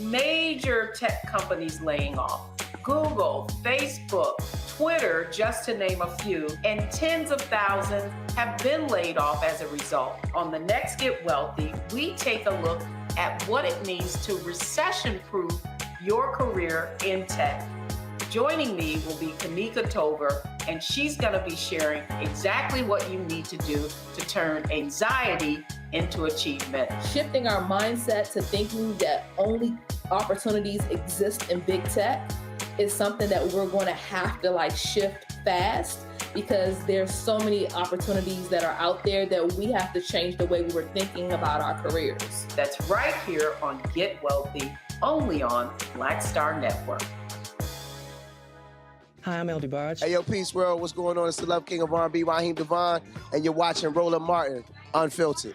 Major tech companies laying off. Google, Facebook, Twitter, just to name a few, and tens of thousands have been laid off as a result. On the next Get Wealthy, we take a look at what it means to recession-proof your career in tech. Joining me will be Kanika Tover, and she's going to be sharing exactly what you need to do to turn anxiety into achievement. Shifting our mindset to thinking that only opportunities exist in big tech is something that we're going to have to shift fast, because there's so many opportunities that are out there that we have to change the way we were thinking about our careers. That's right here on Get Wealthy, only on Black Star Network. Hi, I'm LD Barge. Hey, yo, Peace World, what's going on? It's the Love King of R&B, Raheem Devon, and you're watching Roland Martin, Unfiltered.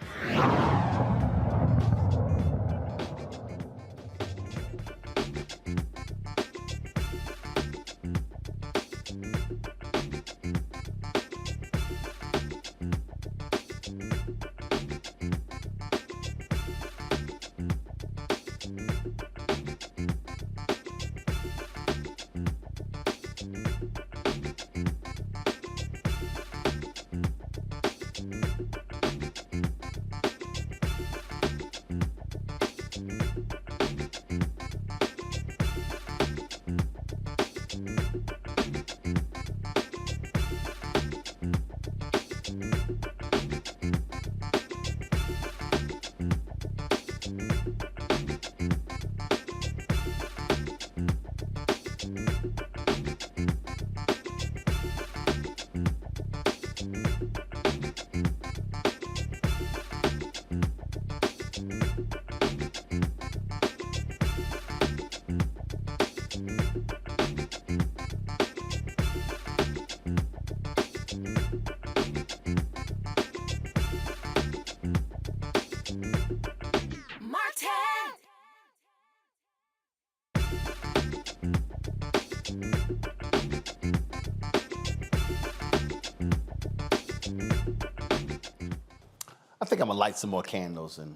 I think I'm gonna light some more candles and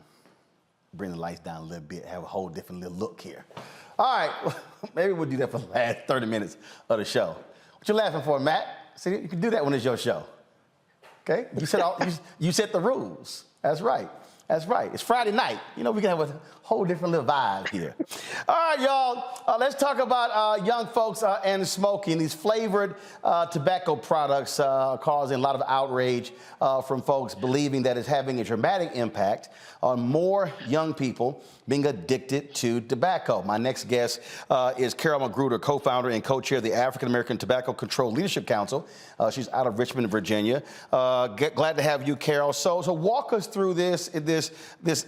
bring the lights down a little bit, have a whole different little look here. All right, maybe we'll do that for the last 30 minutes of the show. What you laughing for, Matt? See, you can do that when it's your show. Okay? You set the rules. That's right. That's right. It's Friday night. You know, we can have a whole different little vibe here. All right, y'all. Let's talk about young folks and smoking. These flavored tobacco products causing a lot of outrage from folks believing that it's having a dramatic impact on more young people being addicted to tobacco. My next guest is Carol Magruder, co-founder and co-chair of the African American Tobacco Control Leadership Council. She's out of Richmond, Virginia. Glad to have you, Carol. So walk us through this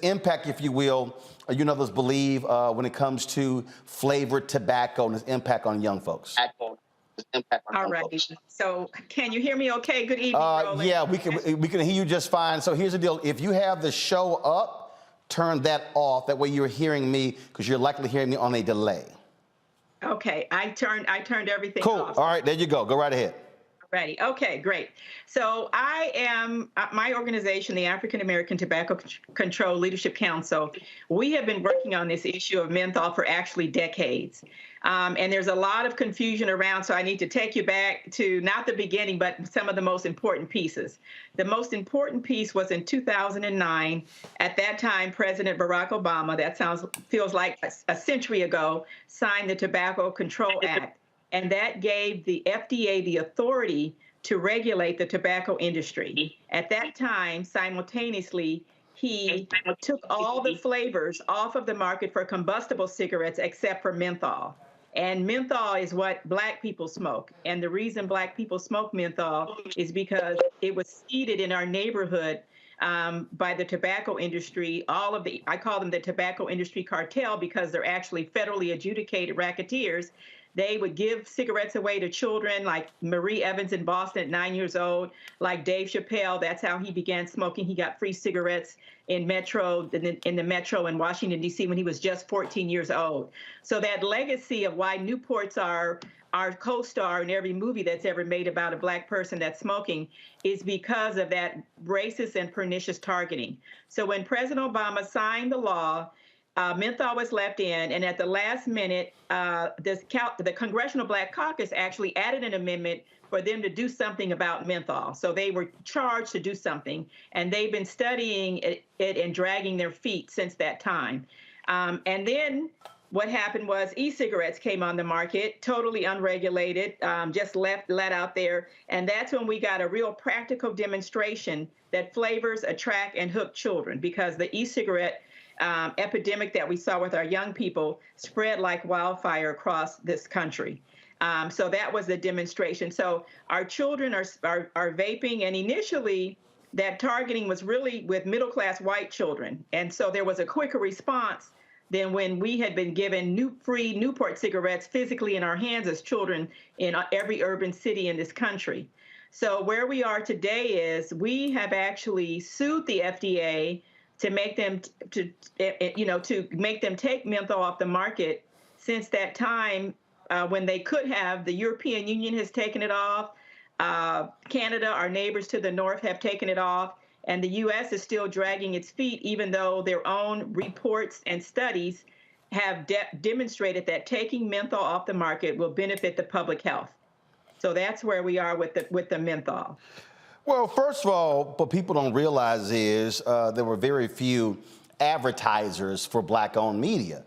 impact, if you will, others believe when it comes to flavored tobacco and its impact on young folks. All right. So can you hear me okay? Good evening, Roland. Yeah, we can hear you just fine. So here's the deal. If you have the show up, turn that off. That way you're hearing me, because you're likely hearing me on a delay. Okay. I turned everything cool. off. All right, there you go. Go right ahead. Ready. Okay, great. So I am, my organization, the African American Tobacco Control Leadership Council, we have been working on this issue of menthol for actually decades. And there's a lot of confusion around, so I need to take you back to not the beginning, but some of the most important pieces. The most important piece was in 2009. At that time, President Barack Obama, that feels like a century ago, signed the Tobacco Control Act. And that gave the FDA the authority to regulate the tobacco industry. At that time, simultaneously, he took all the flavors off of the market for combustible cigarettes except for menthol. And menthol is what Black people smoke. And the reason Black people smoke menthol is because it was seeded in our neighborhood by the tobacco industry. I call them the tobacco industry cartel, because they're actually federally adjudicated racketeers. They would give cigarettes away to children, like Marie Evans in Boston at 9 years old, like Dave Chappelle. That's how he began smoking. He got free cigarettes in the Metro in Washington, D.C. when he was just 14 years old. So that legacy of why Newports are our co-star in every movie that's ever made about a Black person that's smoking is because of that racist and pernicious targeting. So when President Obama signed the law, menthol was left in, and at the last minute, the Congressional Black Caucus actually added an amendment for them to do something about menthol. So they were charged to do something, and they've been studying it and dragging their feet since that time. And then what happened was e-cigarettes came on the market, totally unregulated, just let out there. And that's when we got a real practical demonstration that flavors attract and hook children, because the e-cigarette epidemic that we saw with our young people spread like wildfire across this country. So that was the demonstration. So our children are vaping, and initially that targeting was really with middle-class white children. And so there was a quicker response than when we had been given free Newport cigarettes physically in our hands as children in every urban city in this country. So where we are today is we have actually sued the FDA to make them to make them take menthol off the market. Since that time, when they could have, the European Union has taken it off. Canada, our neighbors to the north, have taken it off. And the U.S. is still dragging its feet, even though their own reports and studies have demonstrated that taking menthol off the market will benefit the public health. So that's where we are with the menthol. Well, first of all, what people don't realize is there were very few advertisers for black-owned media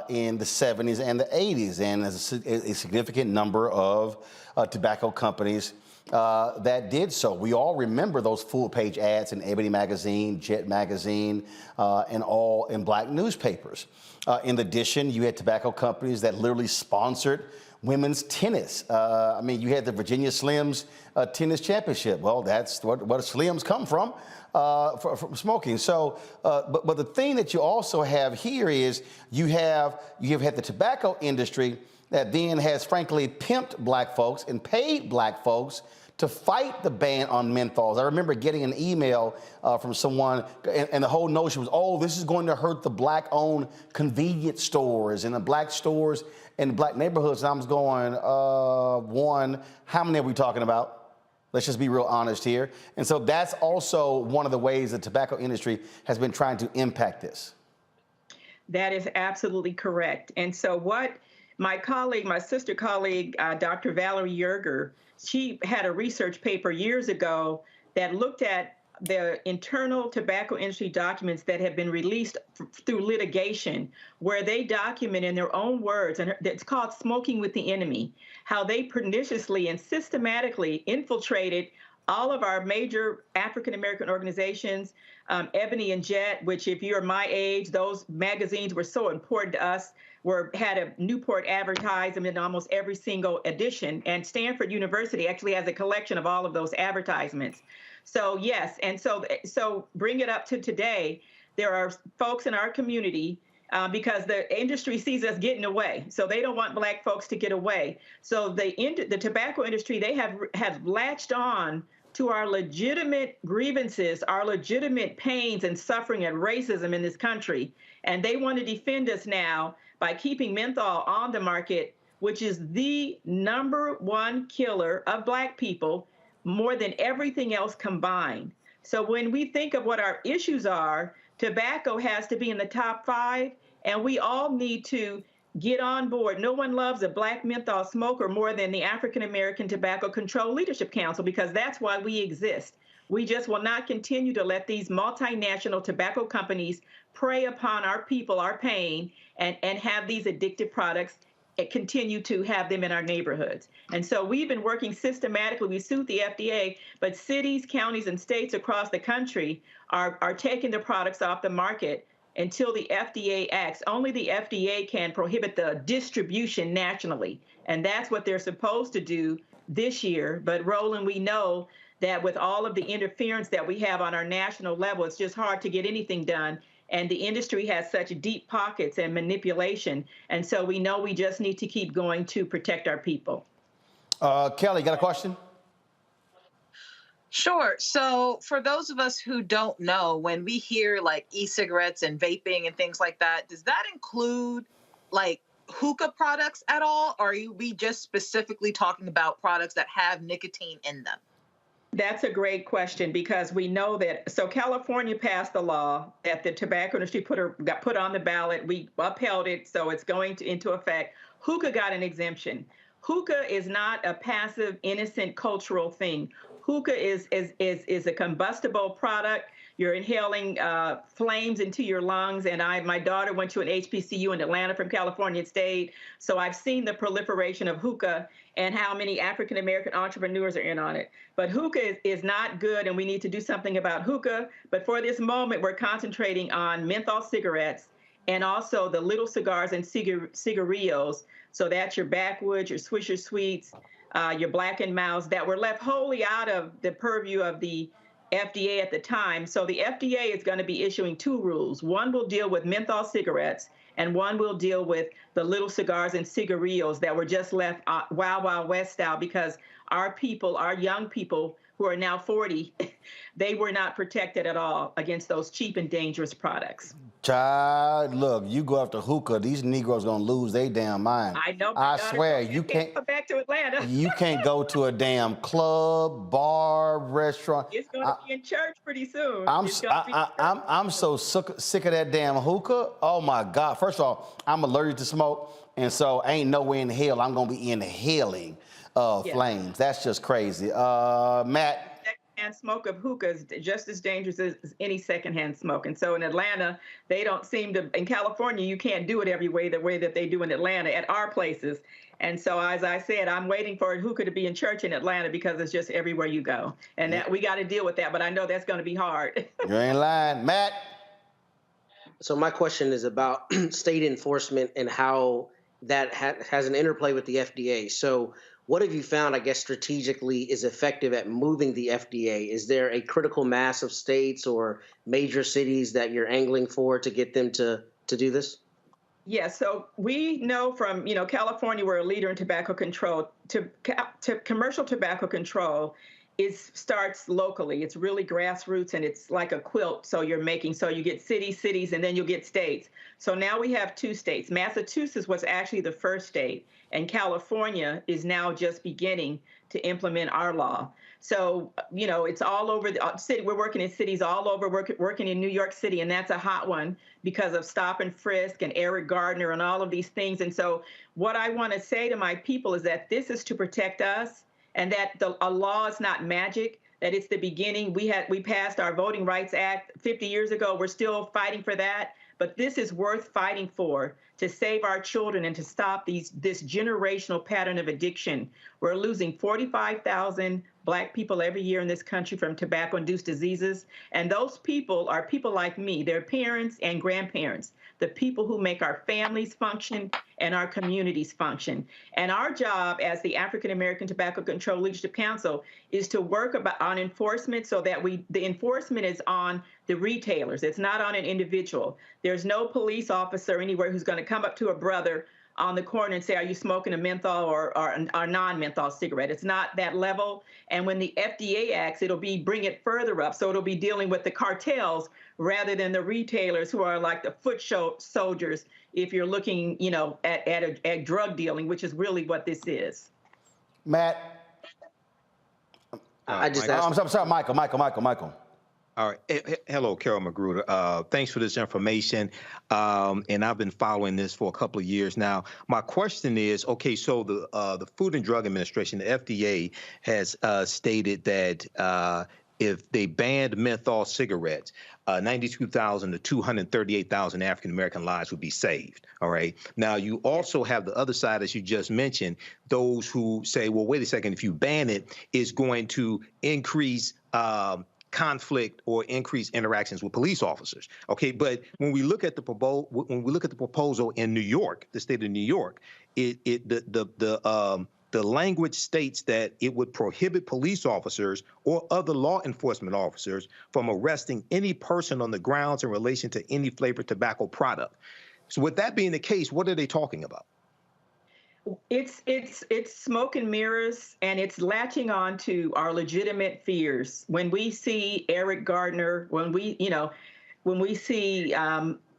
in the 70s and the 80s, and there's a significant number of tobacco companies that did so. We all remember those full-page ads in Ebony Magazine, Jet Magazine, and all in black newspapers. In addition, you had tobacco companies that literally sponsored women's tennis. I mean, you had the Virginia Slims tennis championship. Well, that's what Slims come from smoking. So, but the thing that you also have here is you have had the tobacco industry that then has frankly pimped black folks and paid black folks to fight the ban on menthols. I remember getting an email from someone, and the whole notion was, oh, this is going to hurt the black-owned convenience stores and the black stores in the black neighborhoods. And I was going, one, how many are we talking about? Let's just be real honest here. And so that's also one of the ways the tobacco industry has been trying to impact this. That is absolutely correct. And so what my sister colleague, Dr. Valerie Yerger, she had a research paper years ago that looked at the internal tobacco industry documents that have been released through litigation, where they document in their own words, and it's called Smoking with the Enemy, how they perniciously and systematically infiltrated all of our major African-American organizations, Ebony and Jet, which if you're my age, those magazines were so important to us, had a Newport advertisement in almost every single edition. And Stanford University actually has a collection of all of those advertisements. So yes, and so bring it up to today, there are folks in our community because the industry sees us getting away. So they don't want black folks to get away. So the tobacco industry, they have latched on to our legitimate grievances, our legitimate pains and suffering and racism in this country. And they want to defend us now by keeping menthol on the market, which is the #1 killer of black people, more than everything else combined. So when we think of what our issues are, tobacco has to be in the top 5, and we all need to get on board. No one loves a black menthol smoker more than the African American Tobacco Control Leadership Council, because that's why we exist. We just will not continue to let these multinational tobacco companies prey upon our people, our pain, and have these addictive products and continue to have them in our neighborhoods. And so we've been working systematically. We sued the FDA, but cities, counties, and states across the country are taking the products off the market until the FDA acts. Only the FDA can prohibit the distribution nationally, and that's what they're supposed to do this year. But Roland, we know that with all of the interference that we have on our national level, it's just hard to get anything done. And the industry has such deep pockets and manipulation. And so we know we just need to keep going to protect our people. Kelly, got a question? Sure. So for those of us who don't know, when we hear like e-cigarettes and vaping and things like that, does that include like hookah products at all? Or are we just specifically talking about products that have nicotine in them? That's a great question, because we know that, so California passed the law that the tobacco industry got put on the ballot. We upheld it, so it's going into effect. Hookah got an exemption. Hookah is not a passive, innocent cultural thing. Hookah is a combustible product. You're inhaling flames into your lungs. And my daughter went to an HBCU in Atlanta from California State. So I've seen the proliferation of hookah and how many African-American entrepreneurs are in on it. But hookah is not good, and we need to do something about hookah. But for this moment, we're concentrating on menthol cigarettes and also the little cigars and cigarillos. So that's your Backwoods, your Swisher Sweets, your Black & Mouse, that were left wholly out of the purview of the FDA at the time. So the FDA is going to be issuing 2 rules. One will deal with menthol cigarettes, and one will deal with the little cigars and cigarillos that were just left Wild Wild West style, because our people, our young people who are now 40, they were not protected at all against those cheap and dangerous products. Child, look, you go after hookah, these Negroes gonna lose their damn mind. I know. I swear, you can't come back to Atlanta. You can't go to a damn club, bar, restaurant. It's going to be in church pretty soon. I'm so sick of that damn hookah. Oh my God! First of all, I'm allergic to smoke, and so ain't nowhere in hell I'm gonna be inhaling flames. That's just crazy. Matt. Secondhand smoke of hookah is just as dangerous as any secondhand smoke. And so in Atlanta, they don't seem to. In California, you can't do it every way the way that they do in Atlanta at our places. And so, as I said, I'm waiting for hookah to be in church in Atlanta because it's just everywhere you go. And that we got to deal with that. But I know that's going to be hard. You ain't lying. Matt? So my question is about state enforcement and how that has an interplay with the FDA. So what have you found, I guess, strategically is effective at moving the FDA? Is there a critical mass of states or major cities that you're angling for to get them to do this? Yeah, so we know from, California, we're a leader in tobacco control. To commercial tobacco control starts locally. It's really grassroots, and it's like a quilt. So you get cities, and then you'll get states. So now we have 2 states. Massachusetts was actually the first state, and California is now just beginning to implement our law. So, it's all over the city. We're working in cities all over, working in New York City, and that's a hot one because of stop and frisk and Eric Gardner and all of these things. And so what I want to say to my people is that this is to protect us, and that a law is not magic, that it's the beginning. We passed our Voting Rights Act 50 years ago. We're still fighting for that. But this is worth fighting for, to save our children and to stop this generational pattern of addiction. We're losing 45,000 Black people every year in this country from tobacco-induced diseases. And those people are people like me, their parents and grandparents, the people who make our families function and our communities function. And our job as the African American Tobacco Control Leadership Council is to work on enforcement, so that the enforcement is on the retailers. It's not on an individual. There's no police officer anywhere who's going to come up to a brother on the corner and say, are you smoking a menthol or non-menthol cigarette? It's not that level. And when the FDA acts, it'll be bring it further up. So it'll be dealing with the cartels rather than the retailers, who are like the foot soldiers, if you're looking, at drug dealing, which is really what this is. Matt? I'm sorry, Michael. All right. Hello, Carol Magruder. Thanks for this information. And I've been following this for a couple of years now. My question is, okay, so the Food and Drug Administration, the FDA, has stated that if they banned menthol cigarettes, 92,000 to 238,000 African-American lives would be saved. All right. Now, you also have the other side, as you just mentioned, those who say, well, wait a second, if you ban it, it's going to increase conflict or increase interactions with police officers. Okay, but when we look at the proposal in New York, the state of New York, the language states that it would prohibit police officers or other law enforcement officers from arresting any person on the grounds in relation to any flavored tobacco product. So with that being the case, what are they talking about? It's smoke and mirrors, and it's latching on to our legitimate fears. When we see Eric Gardner, when we see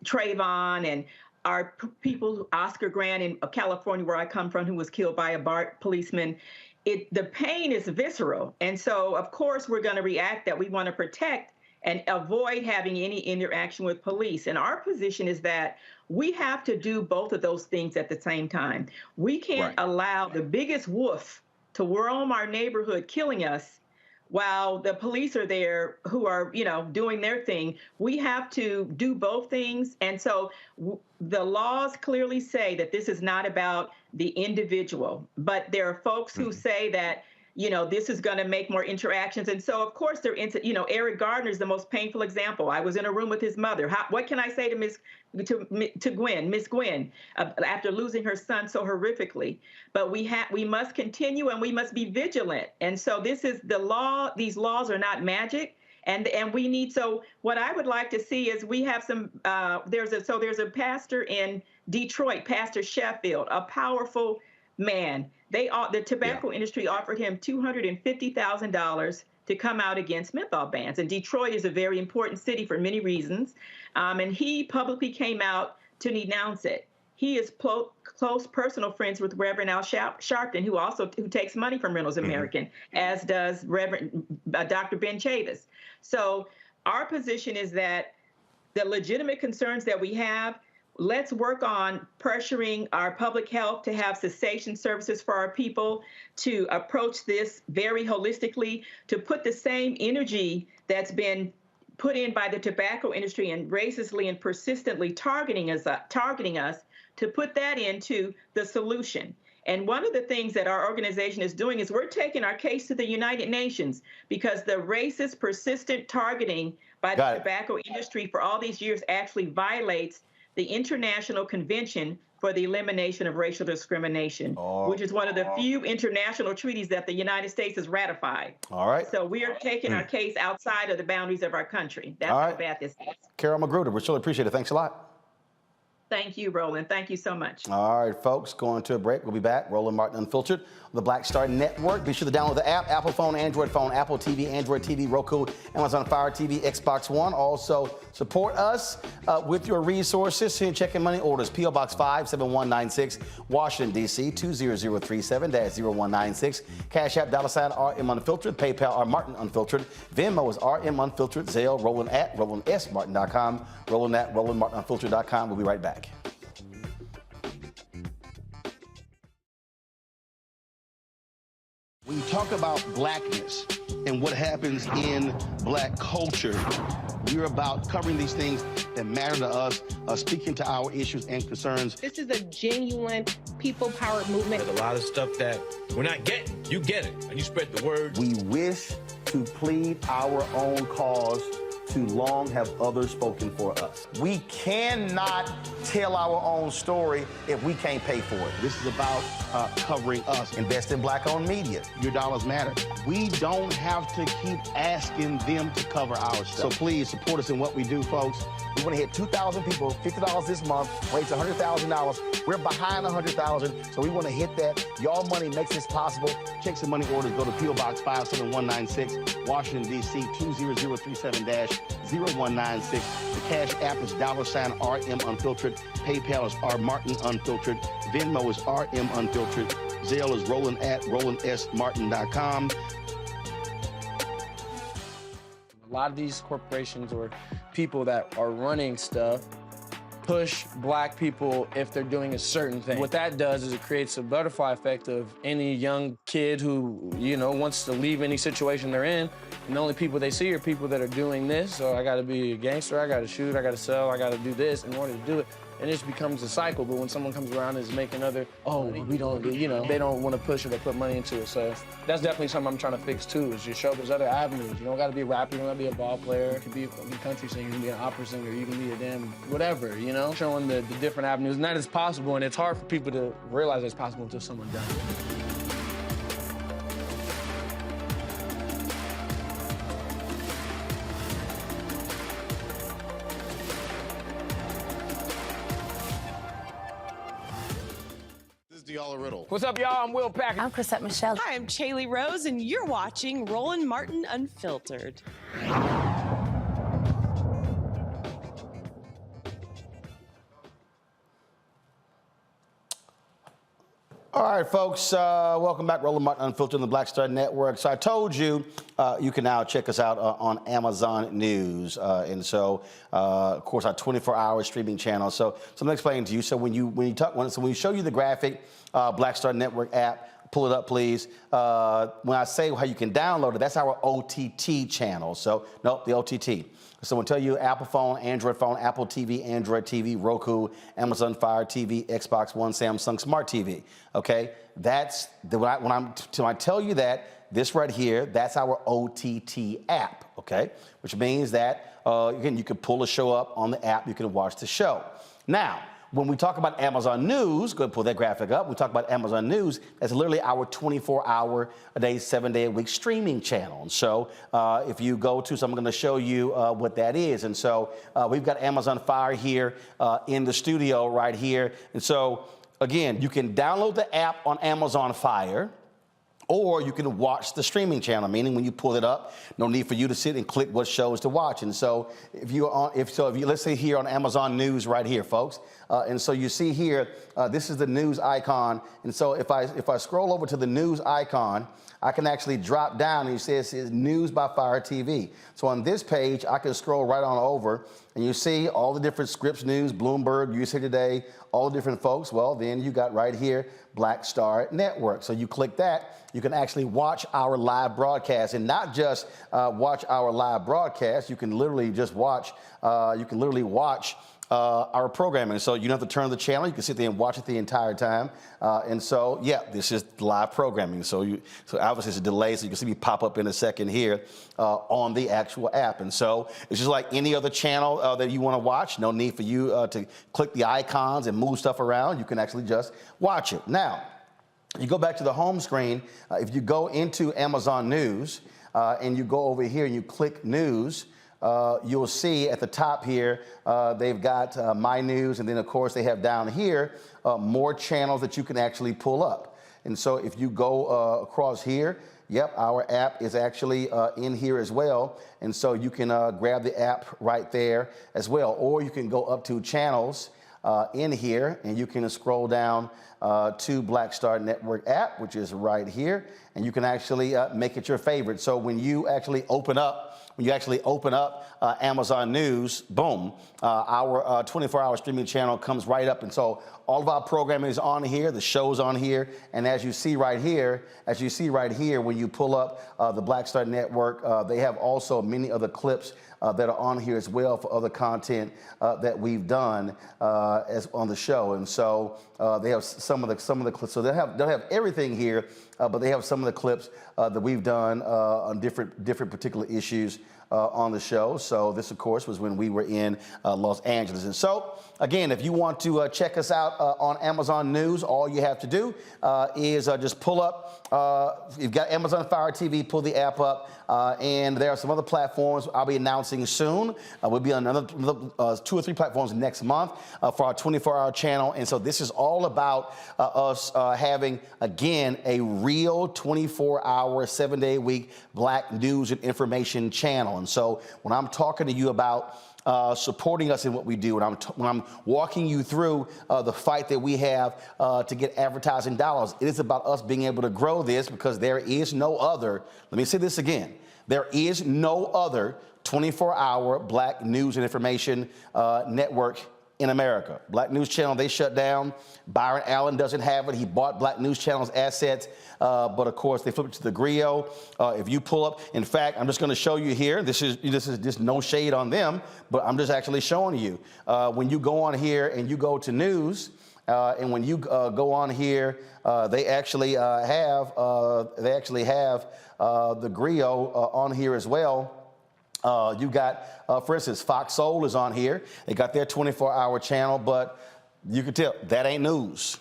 Trayvon, and our people, Oscar Grant in California, where I come from, who was killed by a BART policeman, the pain is visceral. And so, of course, we're going to react that we want to protect and avoid having any interaction with police. And our position is that we have to do both of those things at the same time. We can't allow the biggest wolf to roam our neighborhood killing us while the police are there who are, doing their thing. We have to do both things. And so the laws clearly say that this is not about the individual, but there are folks who say that, this is going to make more interactions. And so, of course, Eric Gardner is the most painful example. I was in a room with his mother. What can I say to Miss Gwen, after losing her son so horrifically? But we must continue, and we must be vigilant. And so this is the law. These laws are not magic. And we need, so what I would like to see is we have some, there's a pastor in Detroit, Pastor Sheffield, a powerful man. The tobacco industry offered him $250,000 to come out against menthol bans. And Detroit is a very important city for many reasons. And he publicly came out to denounce it. He is close personal friends with Reverend Al Sharpton, who takes money from Reynolds American, as does Reverend Dr. Ben Chavis. So our position is that the legitimate concerns that we have, let's work on pressuring our public health to have cessation services for our people, to approach this very holistically, to put the same energy that's been put in by the tobacco industry and racistly and persistently targeting us, to put that into the solution. And one of the things that our organization is doing is we're taking our case to the United Nations, because the racist, persistent targeting by the tobacco industry for all these years actually violates the International Convention for the Elimination of Racial Discrimination, which is one of the few international treaties that the United States has ratified. All right. So we are taking our case outside of the boundaries of our country. That's how bad this is. Carol Magruder, we really appreciate it. Thanks a lot. Thank you, Roland. Thank you so much. All right, folks, going to a break. We'll be back. Roland Martin Unfiltered on the Black Star Network. Be sure to download the app, Apple phone, Android phone, Apple TV, Android TV, Roku, Amazon Fire TV, Xbox One. Also, support us with your resources. Send checking money orders. P.O. Box 57196, Washington, D.C., 20037-0196. Cash App, $RM Unfiltered. PayPal, R Martin Unfiltered. Venmo is RM Unfiltered. Zelle, Roland at RolandSMartin.com. Roland at RolandMartinUnfiltered.com. We'll be right back. When you talk about blackness and what happens in black culture, we're about covering these things that matter to us, speaking to our issues and concerns. This is a genuine people-powered movement. There's a lot of stuff that we're not getting. You get it, and you spread the word. We wish to plead our own cause. Too long have others spoken for us. We cannot tell our own story if we can't pay for it. This is about covering us. Invest in black-owned media. Your dollars matter. We don't have to keep asking them to cover our stuff. So please support us in what we do, folks. We want to hit 2,000 people, $50 this month, raise $100,000. We're behind $100,000, so we want to hit that. Y'all money makes this possible. Check some money orders. Go to P.O. Box 57196, Washington, D.C., 20037-0196. The Cash App is $RM Unfiltered. PayPal is R Martin Unfiltered. Venmo is RM Unfiltered. Zelle is Roland at RolandSMartin.com. A lot of these corporations or people that are running stuff push black people if they're doing a certain thing. What that does is it creates a butterfly effect of any young kid who, wants to leave any situation they're in, and the only people they see are people that are doing this. So I gotta be a gangster, I gotta shoot, I gotta sell, I gotta do this in order to do it. And it just becomes a cycle. But when someone comes around and is making we don't, they don't want to push it or put money into it. So that's definitely something I'm trying to fix too, is just show there's other avenues. You don't got to be a rapper, you don't got to be a ball player. You can be a country singer, you can be an opera singer, you can be a damn whatever, showing the different avenues. And that is possible, and it's hard for people to realize it's possible until someone does it. What's up, y'all? I'm Will Packer. I'm Chrisette Michelle. Hi, I'm Chaley Rose, and you're watching Roland Martin Unfiltered. All right, folks, welcome back. Roland Martin Unfiltered on the Black Star Network. So I told you you can now check us out on Amazon News. And so, of course, our 24-hour streaming channel. So let me explain to you. So when we show you the graphic Black Star Network app, pull it up, please. When I say how you can download it, that's our OTT channel. So, nope, the OTT. So we'll tell you Apple phone, Android phone, Apple TV, Android TV, Roku, Amazon Fire TV, Xbox One, Samsung Smart TV. Okay, that's when I tell you that, this right here, that's our OTT app. Okay, which means that again, you can pull a show up on the app, you can watch the show. Now, when we talk about Amazon News, go ahead and pull that graphic up. We talk about Amazon News, that's literally our 24-hour-a-day, 7-day-a-week streaming channel. And so if you go to, so I'm going to show you what that is. And so we've got Amazon Fire here in the studio right here. And so, again, you can download the app on Amazon Fire, or you can watch the streaming channel, meaning when you pull it up, no need for you to sit and click what shows to watch. And so if you let's say here on Amazon News right here, folks, and so you see here, this is the news icon. And so if I scroll over to the news icon, I can actually drop down and you see it says News by Fire TV. So on this page, I can scroll right on over and you see all the different Scripps News, Bloomberg, USA Today, all the different folks. Well, then you got right here, Black Star Network. So you click that, you can actually watch our live broadcast, and not just watch our live broadcast. You can literally just watch. Our programming. So you don't have to turn the channel. You can sit there and watch it the entire time. And so, yeah, this is live programming. So obviously it's a delay, so you can see me pop up in a second here on the actual app. And so it's just like any other channel that you want to watch. No need for you to click the icons and move stuff around. You can actually just watch it. Now, you go back to the home screen. If you go into Amazon News and you go over here and you click News, you'll see at the top here, they've got My News, and then of course they have down here more channels that you can actually pull up. And so if you go across here, yep, our app is actually in here as well. And so you can grab the app right there as well. Or you can go up to channels in here, and you can scroll down to Black Star Network app, which is right here. And you can actually make it your favorite. So when you actually open up Amazon News, boom, our 24-hour streaming channel comes right up. And so all of our programming is on here, the show's on here. And as you see right here, when you pull up the Black Star Network, they have also many other clips that are on here as well for other content that we've done as on the show. And so they have some of the clips. So they'll have everything here, but they have some of the clips that we've done on different particular issues on the show. So this, of course, was when we were in Los Angeles. And so, again, if you want to check us out on Amazon News, all you have to do is just pull up. You've got Amazon Fire TV, pull the app up, and there are some other platforms I'll be announcing soon. We'll be on another 2 or 3 platforms next month for our 24-hour channel. And so this is all about us having, again, a real 24-hour, 7-day-a-week Black news and information channel. And so when I'm talking to you about supporting us in what we do, and when I'm walking you through the fight that we have to get advertising dollars, it is about us being able to grow this, because there is no other, let me say this again, there is no other 24-hour Black news and information network in America. Black News Channel, they shut down. Byron Allen doesn't have it. He bought Black News Channel's assets, but of course they flipped it to the Griot. If you pull up, in fact, I'm just going to show you here. This is just no shade on them, but I'm just actually showing you. When you go on here and you go to news, and when you go on here, they actually have the Griot on here as well. You got, for instance, Fox Soul is on here. They got their 24-hour channel, but you can tell that ain't news.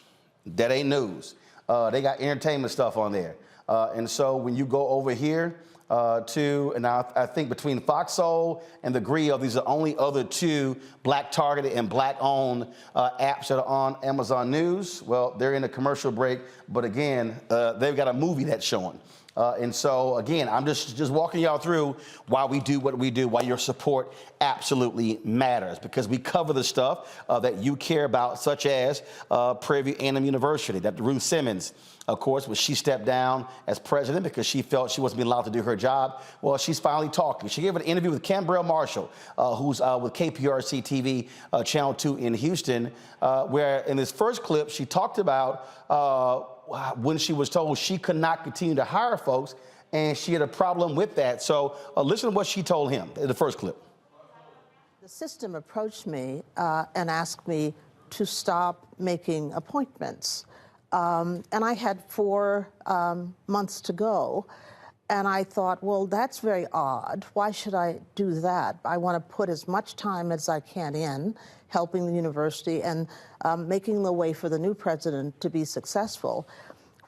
That ain't news. They got entertainment stuff on there. And so when you go over here and now I think between Fox Soul and the Griot, these are the only other 2 Black targeted and Black owned apps that are on Amazon News. Well, they're in a commercial break, but again, they've got a movie that's showing. And so, again, I'm just walking y'all through why we do what we do, why your support absolutely matters, because we cover the stuff that you care about, such as Prairie View A&M University, that Ruth Simmons, of course, when she stepped down as president because she felt she wasn't being allowed to do her job. Well, she's finally talking. She gave an interview with Cambrell Marshall, who's with KPRC TV, Channel 2 in Houston, where in this first clip, she talked about when she was told she could not continue to hire folks, and she had a problem with that. So listen to what she told him in the first clip. The system approached me and asked me to stop making appointments. And I had 4 months to go. And I thought, well, that's very odd. Why should I do that? I want to put as much time as I can in helping the university and making the way for the new president to be successful.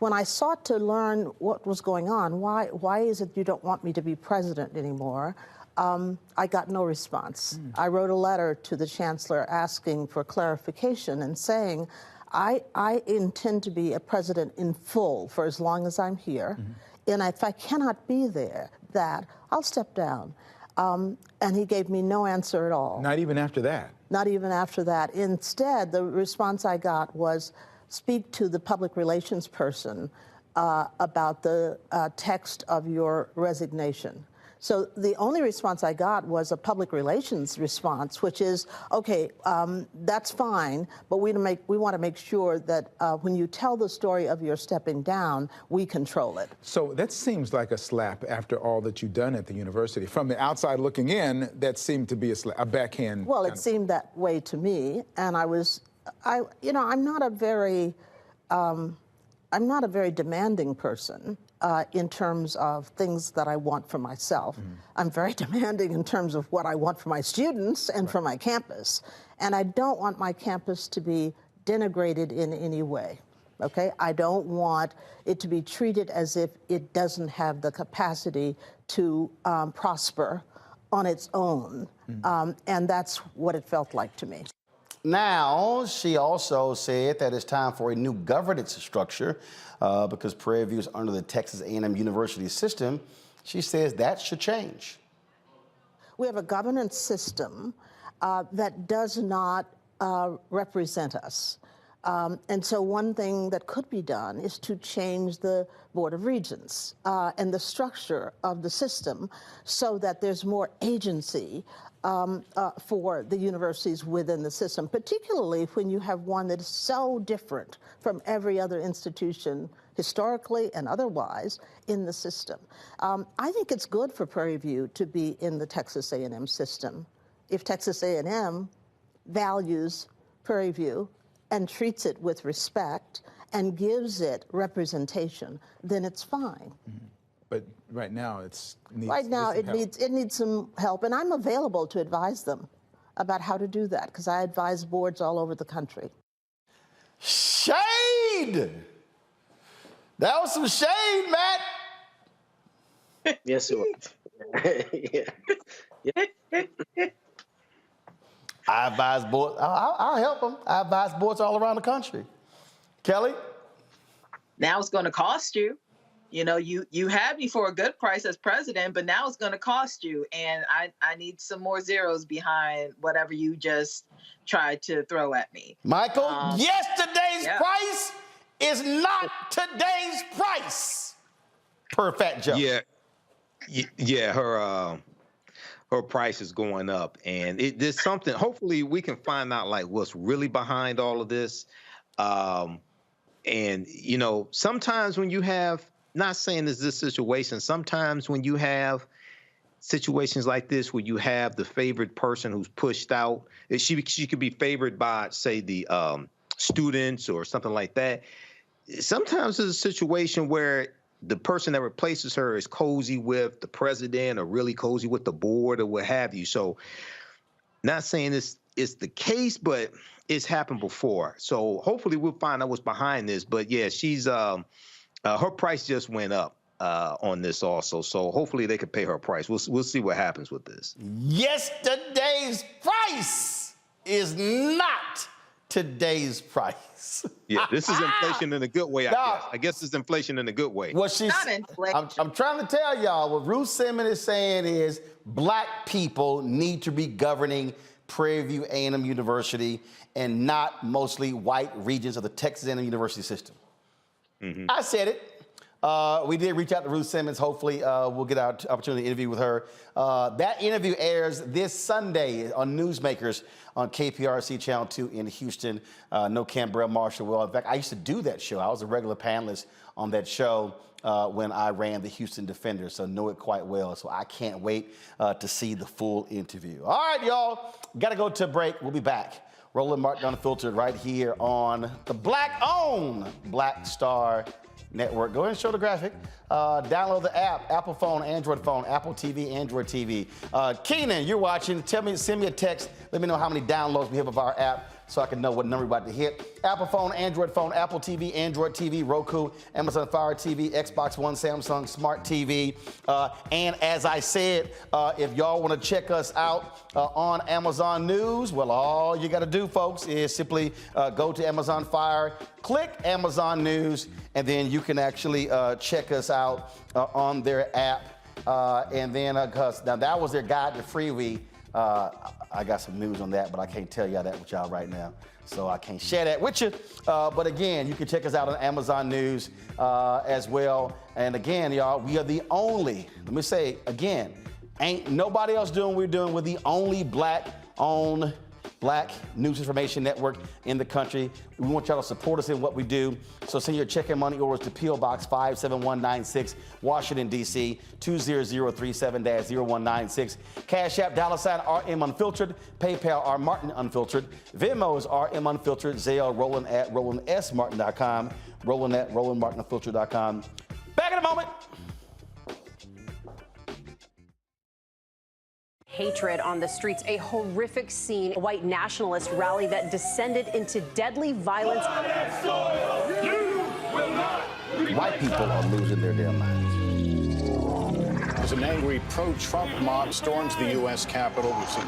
When I sought to learn what was going on, why is it you don't want me to be president anymore, I got no response. I wrote a letter to the chancellor asking for clarification and saying, I intend to be a president in full for as long as I'm here. And if I cannot be there, I'll step down. And he gave me no answer at all. Not even after that? Not even after that. Instead, the response I got was, speak to the public relations person about the text of your resignation. So the only response I got was a public relations response, which is, okay, that's fine, but we want to make sure that when you tell the story of your stepping down, we control it. So that seems like a slap after all that you've done at the university. From the outside looking in, that seemed to be a backhand. Well, it seemed that way to me, and I'm not a very demanding person in terms of things that I want for myself. I'm very demanding in terms of what I want for my students and for my campus. And I don't want my campus to be denigrated in any way, okay? I don't want it to be treated as if it doesn't have the capacity to prosper on its own. And that's what it felt like to me. Now, she also said that it's time for a new governance structure because Prairie View is under the Texas A&M University system. She says that should change. We have a governance system that does not represent us. And so one thing that could be done is to change the Board of Regents and the structure of the system so that there's more agency for the universities within the system, particularly when you have one that is so different from every other institution, historically and otherwise, in the system. I think it's good for Prairie View to be in the Texas A&M system. If Texas A&M values Prairie View and treats it with respect and gives it representation, then it's fine. But right now, it needs some help, and I'm available to advise them about how to do that because I advise boards all over the country. Shade! That was some shade, Matt. Yes, it was. Yeah. I advise boards. I'll help them. I advise boards all around the country. Kelly? Now it's going to cost you. You know, you had me for a good price as president, but now it's going to cost you. And I need some more zeros behind whatever you just tried to throw at me. Michael, yesterday's price is not today's price. Per Fat Joe. Yeah, her price is going up, and there's something. Hopefully, we can find out like what's really behind all of this. And you know, sometimes when you have, not saying it's this situation, sometimes when you have situations like this where you have the favored person who's pushed out, she could be favored by, say, the students or something like that. Sometimes there's a situation where the person that replaces her is cozy with the president or really cozy with the board or what have you. So not saying this is the case, but it's happened before. So hopefully we'll find out what's behind this. But yeah, she's her price just went up on this also. So hopefully they can pay her price. We'll see what happens with this. Yesterday's price is not today's price. Yeah, this is inflation in a good way, I guess. I guess it's inflation in a good way. What she's, I'm trying to tell y'all, what Ruth Simmons is saying is black people need to be governing Prairie View A&M University and not mostly white regions of the Texas A&M University system. I said it. We did reach out to Ruth Simmons. Hopefully, we'll get our opportunity to interview with her. That interview airs this Sunday on Newsmakers on KPRC Channel 2 in Houston. No Canberra Marshall well. In fact, I used to do that show. I was a regular panelist on that show when I ran the Houston Defenders, so know it quite well. So I can't wait to see the full interview. All right, y'all. Got to go to a break. We'll be back. Roland Martin Unfiltered right here on the Black-owned Black Star Network. Go ahead and show the graphic. Download the app, Apple phone, Android phone, Apple TV, Android TV. Keenan, you're watching. Send me a text. Let me know how many downloads we have of our app so I can know what number we're about to hit. Apple phone, Apple TV, Android TV, Roku, Amazon Fire TV, Xbox One, Samsung Smart TV. And as I said, if y'all want to check us out on Amazon News, well, all you got to do, folks, is simply go to Amazon Fire, click Amazon News, and then you can actually check us out on their app. And then, now that was their guide to freebie. I got some news on that, but I can't tell y'all that with y'all right now. So I can't share that with you. But again, you can check us out on Amazon News as well. And again, y'all, we are the only, let me say again, ain't nobody else doing what we're doing. We're the only Black-owned Black news information network in the country. We want y'all to support us in what we do. So send your check and money orders to P.O. Box 57196, Washington, D.C. 20037-0196. Cash App, $RM Unfiltered. PayPal, R Martin Unfiltered. Venmo is RM Unfiltered. Zelle, Roland at RolandSMartin.com. Roland at RolandMartinUnfiltered.com. Back in a moment. Hatred on the streets, a horrific scene, a white nationalist rally that descended into deadly violence. White people are losing their damn minds. As an angry pro-Trump mob storms the U.S. Capitol, we've seen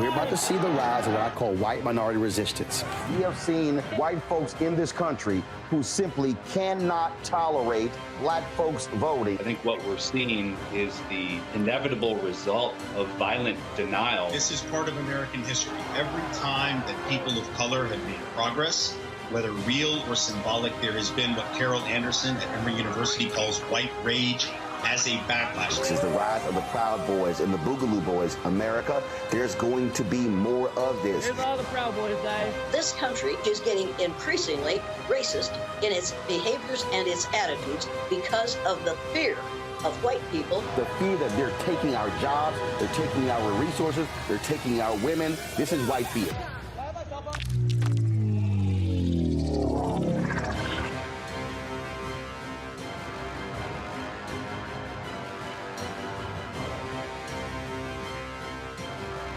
We're about to see the rise of what I call white minority resistance. We have seen white folks in this country who simply cannot tolerate Black folks voting. I think what we're seeing is the inevitable result of violent denial. This is part of American history. Every time that people of color have made progress, whether real or symbolic, there has been what Carol Anderson at Emory University calls white rage as a backlash. This is the rise of the Proud Boys and the Boogaloo Boys. America, there's going to be more of this. Here's all the Proud Boys, guys. This country is getting increasingly racist in its behaviors and its attitudes because of the fear of white people. The fear that they're taking our jobs, they're taking our resources, they're taking our women. This is white fear.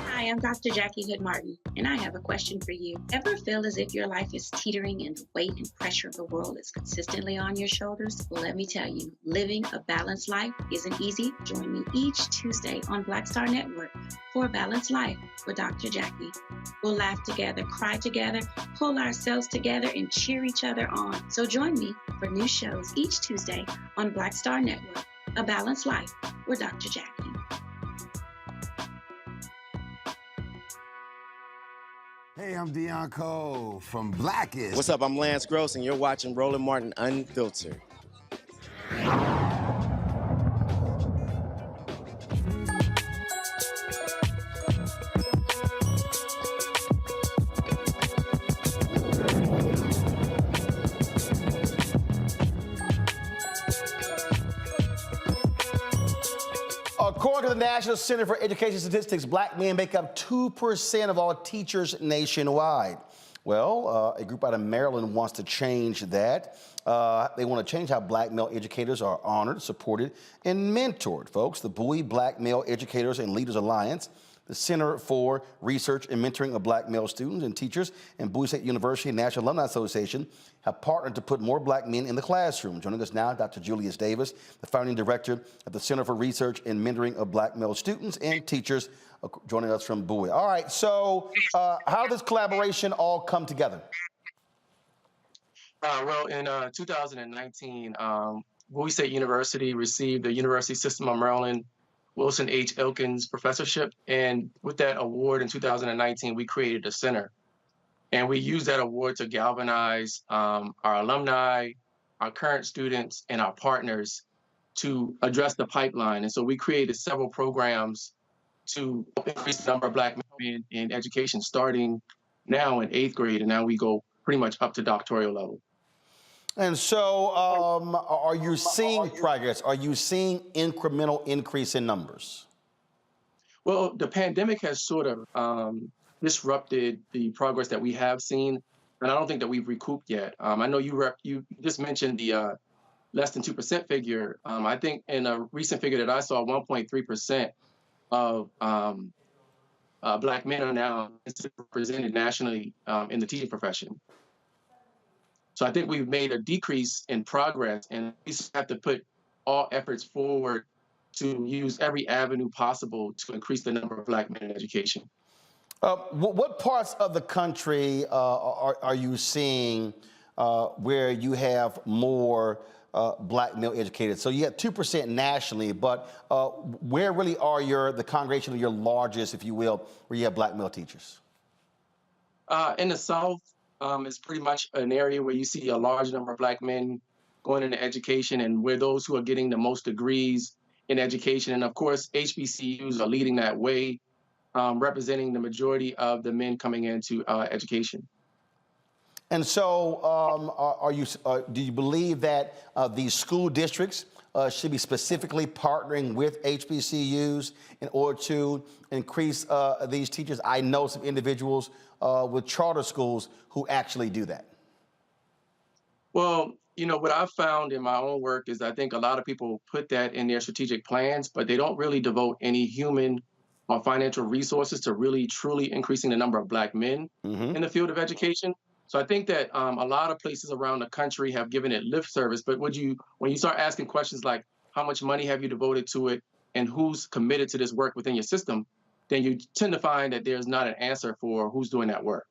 Hi, I'm Dr. Jackie Hood Martin, and I have a question for you. Ever feel as if your life is teetering and the weight and pressure of the world is consistently on your shoulders? Well, let me tell you, living a balanced life isn't easy. Join me each Tuesday on Black Star Network for a Balanced Life with Dr. Jackie. We'll laugh together, cry together, pull ourselves together, and cheer each other on. So join me for new shows each Tuesday on Black Star Network, A Balanced Life with Dr. Jackie. Hey, I'm Deion Cole from Blackest. What's up? I'm Lance Gross, and you're watching Roland Martin Unfiltered. According to the National Center for Education Statistics, Black men make up 2% of all teachers nationwide. Well, a group out of Maryland wants to change that. They want to change how Black male educators are honored, supported, and mentored, folks. The Bowie Black Male Educators and Leaders Alliance, the Center for Research and Mentoring of Black Male Students and Teachers, and Bowie State University National Alumni Association have partnered to put more Black men in the classroom. Joining us now, Dr. Julius Davis, the founding director of the Center for Research and Mentoring of Black Male Students and Teachers, joining us from Bowie. All right, so how does this collaboration all come together? Well, in 2019, Bowie State University received the University System of Maryland Wilson H. Elkins Professorship. And with that award in 2019, we created a center. And we used that award to galvanize our alumni, our current students, and our partners to address the pipeline. And so we created several programs to increase the number of Black men in education, starting now in 8th grade. And now we go pretty much up to doctoral level. And so are you seeing progress? Are you seeing incremental increase in numbers? Well, the pandemic has sort of disrupted the progress that we have seen. and I don't think that we've recouped yet. I know you just mentioned the less than 2% figure. I think in a recent figure that I saw, 1.3% of Black men are now represented nationally in the teaching profession. So I think we've made a decrease in progress, and we have to put all efforts forward to use every avenue possible to increase the number of Black men in education. What parts of the country are you seeing where you have more Black male educated? So you have 2% nationally, but where really are the congregation of your largest, if you will, where you have Black male teachers? In the South, it's pretty much an area where you see a large number of Black men going into education, and where those who are getting the most degrees in education. And of course, HBCUs are leading that way, representing the majority of the men coming into education. And so, do you believe that these school districts should be specifically partnering with HBCUs in order to increase these teachers? I know some individuals with charter schools who actually do that. Well, you know, what I've found in my own work is I think a lot of people put that in their strategic plans, but they don't really devote any human or financial resources to really truly increasing the number of Black men in the field of education. So I think that a lot of places around the country have given it lip service, but when you start asking questions like, how much money have you devoted to it and who's committed to this work within your system, then you tend to find that there's not an answer for who's doing that work.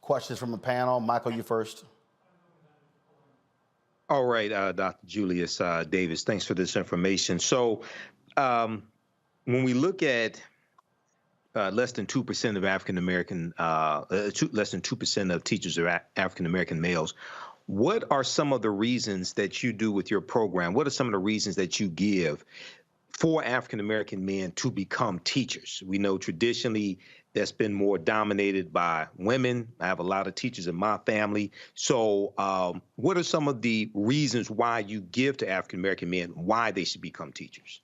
Questions from the panel. Michael, you first. All right, Dr. Julius Davis, thanks for this information. So when we look at less than 2% of African American, less than 2% of teachers are African American males, what are some of the reasons that you do with your program? What are some of the reasons that you give for African American men to become teachers? We know traditionally that's been more dominated by women. I have a lot of teachers in my family. So what are some of the reasons why you give to African American men why they should become teachers?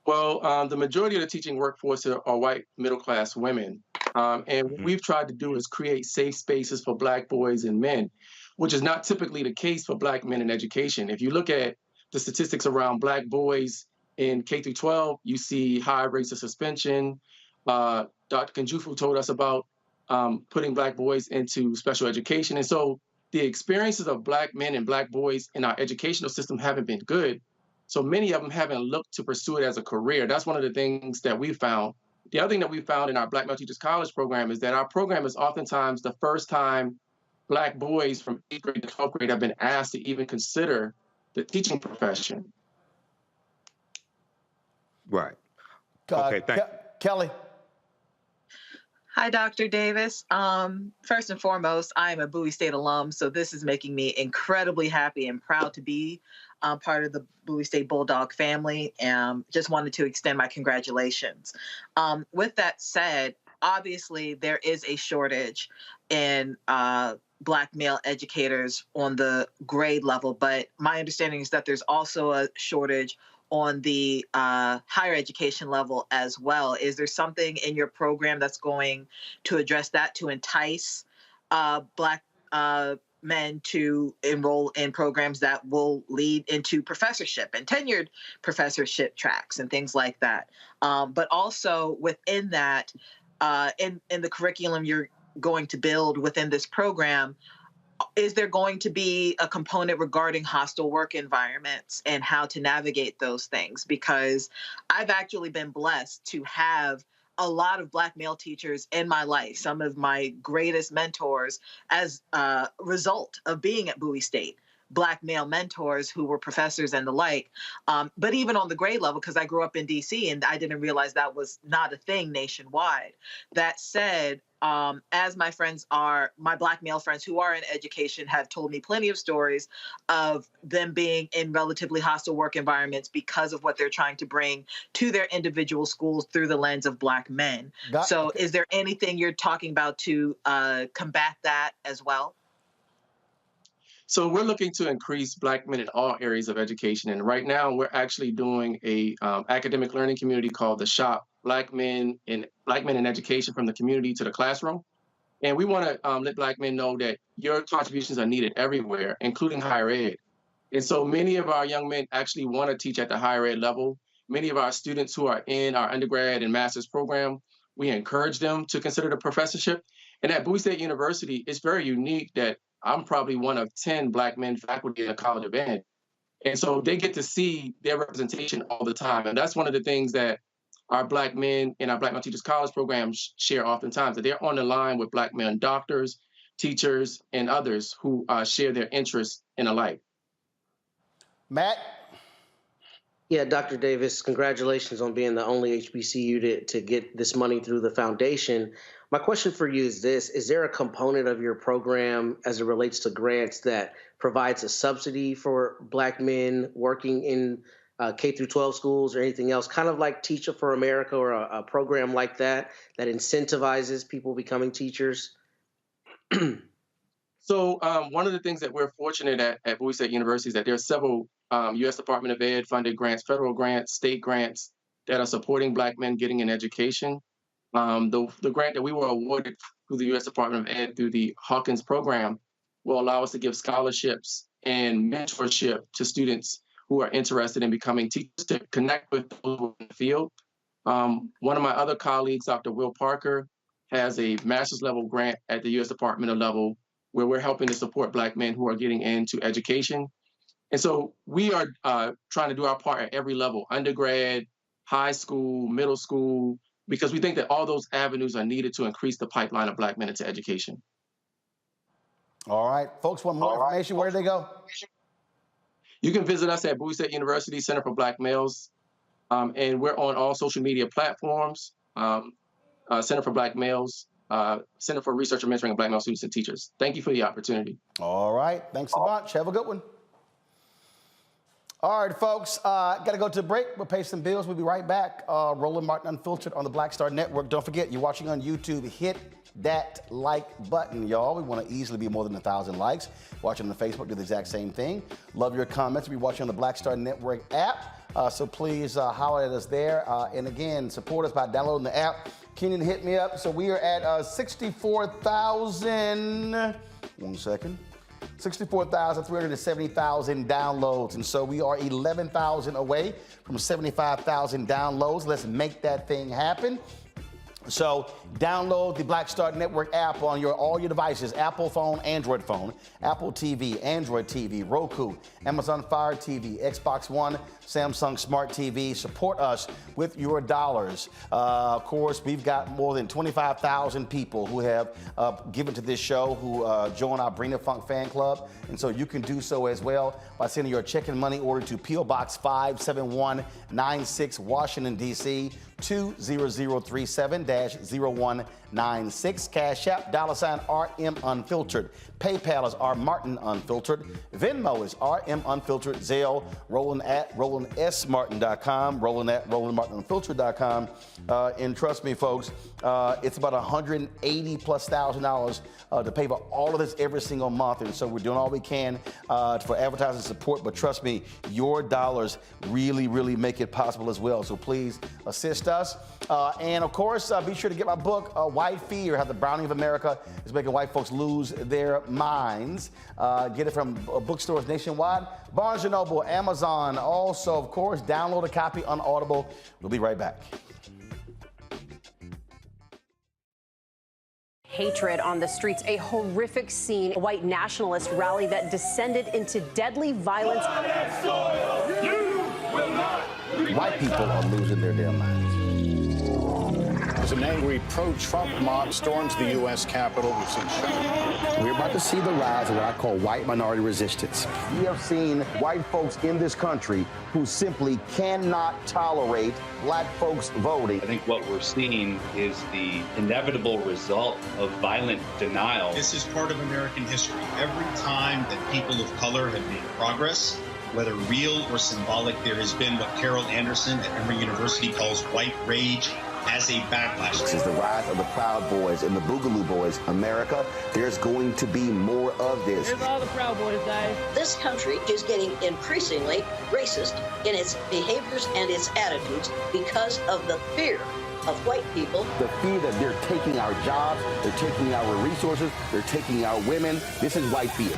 Well, the majority of the teaching workforce are white middle-class women. And what we've tried to do is create safe spaces for Black boys and men, which is not typically the case for Black men in education. If you look at the statistics around Black boys in K through 12, you see high rates of suspension. Dr. Kanjufu told us about putting Black boys into special education. And so the experiences of Black men and Black boys in our educational system haven't been good. So many of them haven't looked to pursue it as a career. That's one of the things that we found. The other thing that we found in our Black Male Teachers College program is that our program is oftentimes the first time Black boys from 8th grade to 12th grade have been asked to even consider the teaching profession. Right. Okay, thank you. Kelly. Hi, Dr. Davis. First and foremost, I am a Bowie State alum, so this is making me incredibly happy and proud to be part of the Bowie State Bulldog family. Just wanted to extend my congratulations. With that said, obviously there is a shortage in Black male educators on the grade level, but my understanding is that there's also a shortage on the higher education level as well. Is there something in your program that's going to address that to entice Black men to enroll in programs that will lead into professorship and tenured professorship tracks and things like that? But also within that, in the curriculum you're going to build within this program, is there going to be a component regarding hostile work environments and how to navigate those things? Because I've actually been blessed to have a lot of Black male teachers in my life, some of my greatest mentors as a result of being at Bowie State. Black male mentors who were professors and the like. But even on the grade level, because I grew up in DC and I didn't realize that was not a thing nationwide. That said, as my Black male friends who are in education have told me plenty of stories of them being in relatively hostile work environments because of what they're trying to bring to their individual schools through the lens of Black men. So is there anything you're talking about to combat that as well? So we're looking to increase Black men in all areas of education. And right now we're actually doing a academic learning community called The Shop, Black men in education from the community to the classroom. And we want to let Black men know that your contributions are needed everywhere, including higher ed. And so many of our young men actually want to teach at the higher ed level. Many of our students who are in our undergrad and master's program, we encourage them to consider the professorship. And at Bowie State University, it's very unique that I'm probably one of 10 Black men faculty in the College of Ed. And so they get to see their representation all the time. And that's one of the things that our Black men in our Black Men Teachers College programs share oftentimes, that they're on the line with Black men doctors, teachers, and others who share their interests in alike. Matt? Yeah, Dr. Davis, congratulations on being the only HBCU to get this money through the foundation. My question for you is this: is there a component of your program as it relates to grants that provides a subsidy for Black men working in K through 12 schools or anything else, kind of like Teacher for America or a program like that, that incentivizes people becoming teachers? So one of the things that we're fortunate at Bowie State University is that there are several U.S. Department of Ed funded grants, federal grants, state grants that are supporting Black men getting an education. The grant that we were awarded through the U.S. Department of Ed through the Hawkins program will allow us to give scholarships and mentorship to students who are interested in becoming teachers to connect with those in the field. One of my other colleagues, Dr. Will Parker, has a master's level grant at the U.S. Department of level where we're helping to support Black men who are getting into education. And so we are trying to do our part at every level, undergrad, high school, middle school, because we think that all those avenues are needed to increase the pipeline of Black men into education. All right, folks, want more information, where do they go? You can visit us at Bowie State University Center for Black Males, and we're on all social media platforms, Center for Black Males, Center for Research and Mentoring of Black Male Students and Teachers. Thank you for the opportunity. All right, thanks a bunch. Have a good one. All right, folks, got to go to a break. We'll pay some bills. We'll be right back. Roland Martin Unfiltered on the Black Star Network. Don't forget, you're watching on YouTube. Hit that like button, y'all. We want to easily be more than 1,000 likes. Watching on the Facebook, do the exact same thing. Love your comments. We'll be watching on the Black Star Network app. So please holler at us there. And again, support us by downloading the app. Kenyon, hit me up. So we are at 64,000. 1 second. 64,370,000 downloads. And so we are 11,000 away from 75,000 downloads. Let's make that thing happen. So download the Black Star Network app on all your devices, Apple phone, Android phone, Apple TV, Android TV, Roku, Amazon Fire TV, Xbox One, Samsung Smart TV. Support us with your dollars. Of course, we've got more than 25,000 people who have given to this show, who join our Bring the Funk fan club. And so you can do so as well by sending your check and money order to P.O. Box 57196, Washington, D.C., 20037-0196. Cash App, $RM Unfiltered. PayPal is R Martin Unfiltered. Venmo is RM Unfiltered. Zelle, Roland at RolandSMartin.com. Roland at RolandMartinUnfiltered.com. And trust me, folks, it's about $180,000+ to pay for all of this every single month. And so we're doing all we can for advertising support. But trust me, your dollars really, really make it possible as well. So please assist us. And of course, be sure to get my book, White Fear, How the Browning of America is Making White Folks Lose Their Minds. Get it from bookstores nationwide, Barnes & Noble, Amazon. Also, of course, download a copy on Audible. We'll be right back. Hatred on the streets, a horrific scene, a white nationalist rally that descended into deadly violence. White people are losing their damn minds. As an angry pro-Trump mob storms the U.S. Capitol, we've seen shooting. We're about to see the rise of what I call white minority resistance. We have seen white folks in this country who simply cannot tolerate black folks voting. I think what we're seeing is the inevitable result of violent denial. This is part of American history. Every time that people of color have made progress, whether real or symbolic, there has been what Carol Anderson at Emory University calls white rage as a backlash. This is the rise of the Proud Boys and the Boogaloo Boys. America, there's going to be more of this. Here's all the Proud Boys, guys. This country is getting increasingly racist in its behaviors and its attitudes because of the fear of white people. The fear that they're taking our jobs, they're taking our resources, they're taking our women. This is white fear.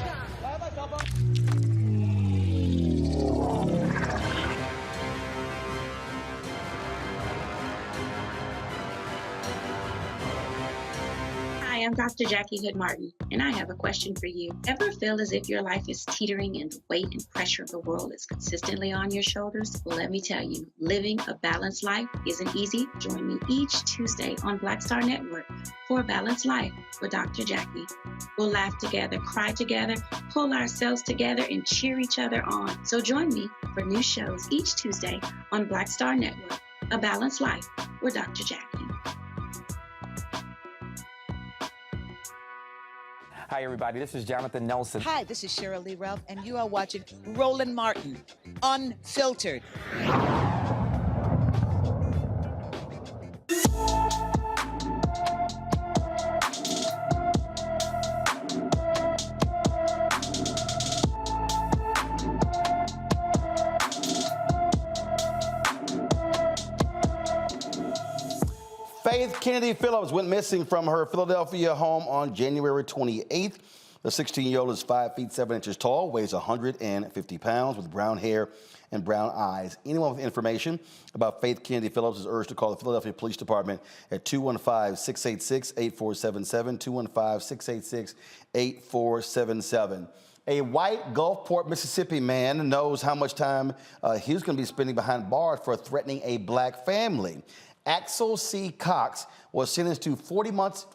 Hi, I'm Dr. Jackie Hood Martin, and I have a question for you. Ever feel as if your life is teetering and the weight and pressure of the world is consistently on your shoulders? Well, let me tell you, living a balanced life isn't easy. Join me each Tuesday on Black Star Network for A Balanced Life with Dr. Jackie. We'll laugh together, cry together, pull ourselves together, and cheer each other on. So join me for new shows each Tuesday on Black Star Network, A Balanced Life with Dr. Jackie. Hi, everybody. This is Jonathan Nelson. Hi, this is Cheryl Lee Ralph, and you are watching Roland Martin, Unfiltered. Faith Kennedy Phillips went missing from her Philadelphia home on January 28th. The 16-year-old is 5 feet 7 inches tall, weighs 150 pounds, with brown hair and brown eyes. Anyone with information about Faith Kennedy Phillips is urged to call the Philadelphia Police Department at 215-686-8477, 215-686-8477. A white Gulfport, Mississippi man knows how much time he's going to be spending behind bars for threatening a black family. Axel C. Cox was sentenced to 42 months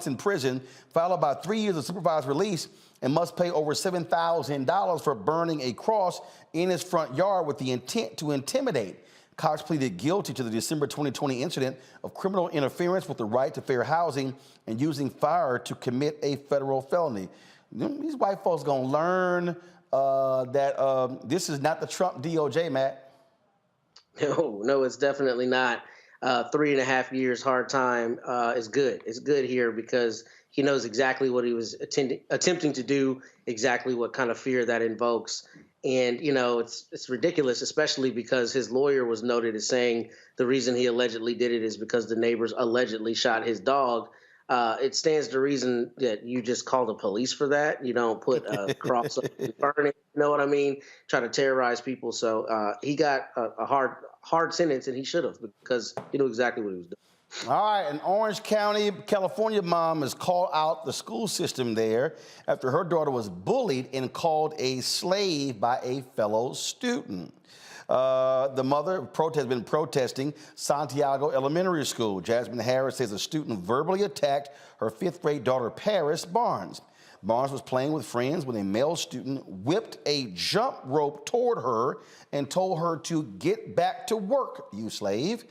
in prison, followed by 3 years of supervised release, and must pay over $7,000 for burning a cross in his front yard with the intent to intimidate. Cox pleaded guilty to the December 2020 incident of criminal interference with the right to fair housing and using fire to commit a federal felony. These white folks gonna learn that this is not the Trump DOJ, Matt. No, it's definitely not. 3.5 years hard time is good. It's good here because he knows exactly what he was attempting to do, exactly what kind of fear that invokes. And, you know, it's ridiculous, especially because his lawyer was noted as saying the reason he allegedly did it is because the neighbors allegedly shot his dog. It stands to reason that you just call the police for that. You don't put a cross up and burn it. You know what I mean? Try to terrorize people. So he got a hard sentence, and he should have, because he knew exactly what he was doing. All right, an Orange County, California mom has called out the school system there after her daughter was bullied and called a slave by a fellow student. The mother has been protesting Santiago Elementary School. Jasmine Harris says a student verbally attacked her 5th grade daughter, Paris Barnes. Barnes was playing with friends when a male student whipped a jump rope toward her and told her to get back to work, you slave.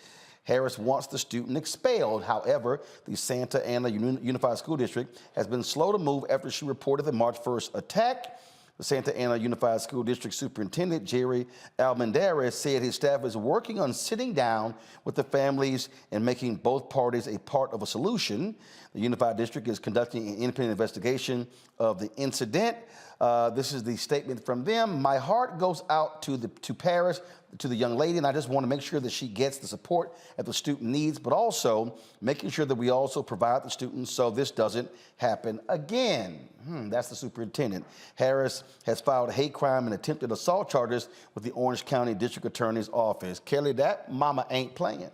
Harris wants the student expelled. However, the Santa Ana Unified School District has been slow to move after she reported the March 1st attack. The Santa Ana Unified School District Superintendent Jerry Almendarez said his staff is working on sitting down with the families and making both parties a part of a solution. The Unified District is conducting an independent investigation of the incident. This is the statement from them. My heart goes out to Paris, to the young lady, and I just want to make sure that she gets the support that the student needs, but also making sure that we also provide the students so this doesn't happen again. That's the superintendent. Harris has filed hate crime and attempted assault charges with the Orange County District Attorney's Office. Kelly, that mama ain't playing.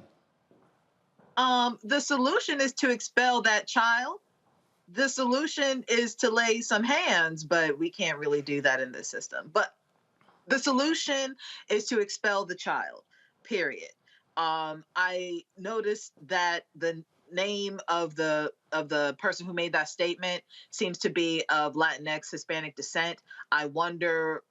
The solution is to expel that child. The solution is to lay some hands, but we can't really do that in this system. But the solution is to expel the child, period. I noticed that the name of the person who made that statement seems to be of Latinx Hispanic descent. I wonder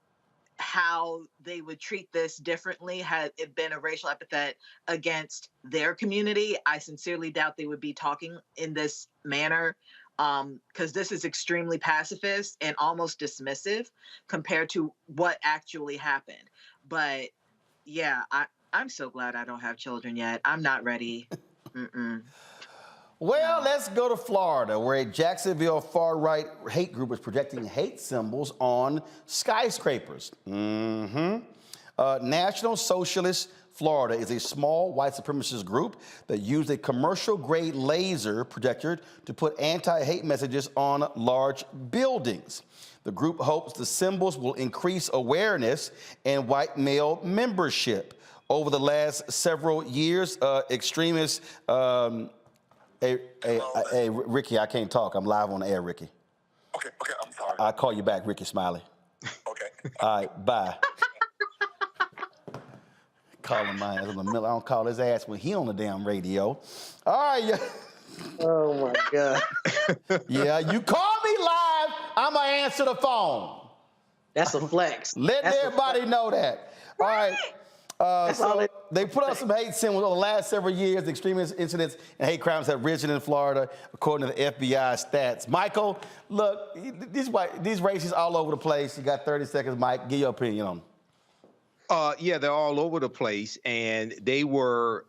how they would treat this differently had it been a racial epithet against their community. I sincerely doubt they would be talking in this manner, because this is extremely pacifist and almost dismissive compared to what actually happened. But yeah, I'm so glad I don't have children yet. I'm not ready. Well, let's go to Florida, where a Jacksonville far-right hate group is projecting hate symbols on skyscrapers. National Socialist Florida is a small white supremacist group that used a commercial-grade laser projector to put anti-hate messages on large buildings. The group hopes the symbols will increase awareness and white male membership. Over the last several years, extremists, Ricky, I can't talk. I'm live on the air, Ricky. Okay, I'm sorry. I'll call you back, Ricky Smiley. Okay. All right, bye. Call him mine in the middle. I don't call his ass when he on the damn radio. All right, yeah. Oh my God. Yeah, you call me live, I'm gonna answer the phone. That's a flex. Let everybody know that. All right. So they put out some hate symbols over the last several years. The extremist incidents and hate crimes have risen in Florida, according to the FBI stats. Michael, look, these racists all over the place. You got 30 seconds, Mike. Give your opinion on them. Yeah, they're all over the place, and they were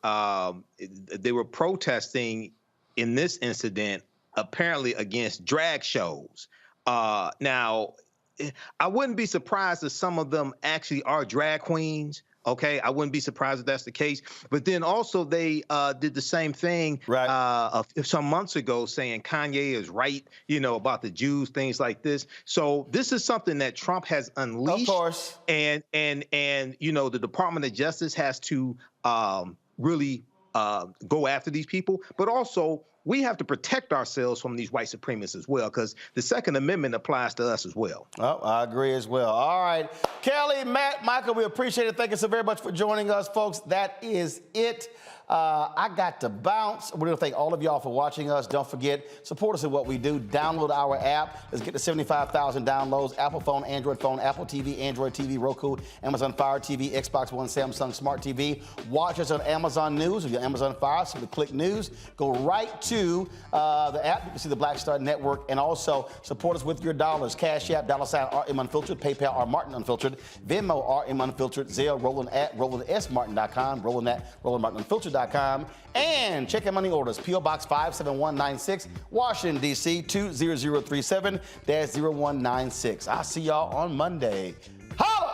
protesting in this incident apparently against drag shows. Now, I wouldn't be surprised if some of them actually are drag queens. Okay, I wouldn't be surprised if that's the case. But then also they did the same thing some months ago, saying Kanye is right, about the Jews, things like this. So this is something that Trump has unleashed. Of course. And the Department of Justice has to really go after these people. But also, we have to protect ourselves from these white supremacists as well, because the Second Amendment applies to us as well. Oh, I agree as well. All right. Kelly, Matt, Michael, we appreciate it. Thank you so very much for joining us, folks. That is it. I got to bounce. We're going to thank all of y'all for watching us. Don't forget, support us in what we do. Download our app. Let's get to 75,000 downloads. Apple phone, Android phone, Apple TV, Android TV, Roku, Amazon Fire TV, Xbox One, Samsung Smart TV. Watch us on Amazon News. If you're Amazon Fire, so click News. Go right to the app. You can see the Black Star Network. And also, support us with your dollars. Cash App, $RM Unfiltered, PayPal, R Martin Unfiltered, Venmo, RM Unfiltered, Zelle, Roland at RolandSMartin.com, Roland at RolandMartinUnfiltered.com. And check out money orders. P.O. Box 57196, Washington, D.C. 20037-0196. I'll see y'all on Monday. Holla!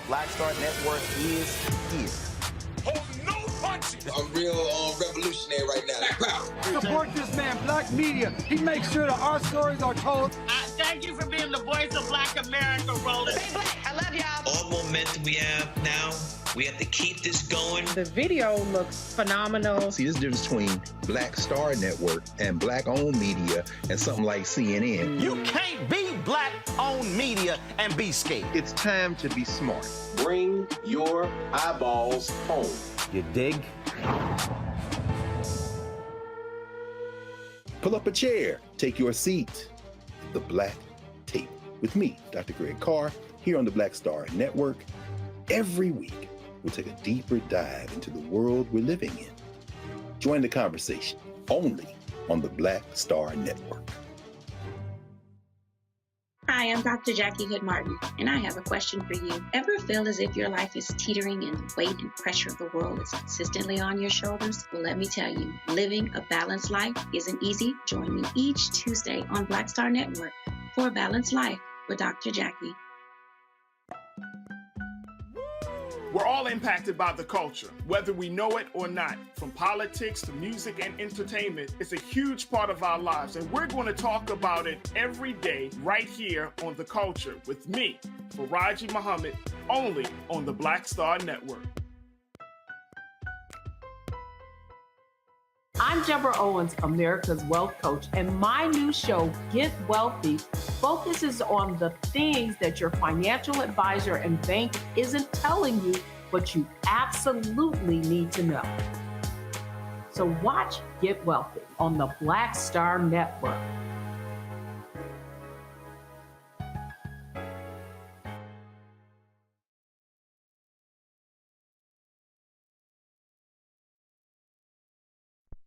Black Star Network is here. I'm real revolutionary right now. Support this man, Black Media. He makes sure that our stories are told. Thank you for being the voice of Black America, Roland. Stay black. I love y'all. All momentum we have now, we have to keep this going. The video looks phenomenal. See, there's a difference between Black Star Network and Black-owned media and something like CNN. You can't be Black-owned media and be scared. It's time to be smart. Bring your eyeballs home. You dig? Pull up a chair. Take your seat. The Black Tape with me, Dr. Greg Carr, here on the Black Star Network. Every week, we'll take a deeper dive into the world we're living in. Join the conversation only on the Black Star Network. Hi, I'm Dr. Jackie Hood Martin, and I have a question for you. Ever feel as if your life is teetering and the weight and pressure of the world is consistently on your shoulders? Well, let me tell you, living a balanced life isn't easy. Join me each Tuesday on Black Star Network for A Balanced Life with Dr. Jackie. We're all impacted by the culture, whether we know it or not. From politics to music and entertainment, it's a huge part of our lives, and we're going to talk about it every day right here on The Culture with me, Faraji Muhammad, only on the Black Star Network. I'm Deborah Owens, America's Wealth Coach, and my new show, Get Wealthy, focuses on the things that your financial advisor and bank isn't telling you, but you absolutely need to know. So watch Get Wealthy on the Black Star Network.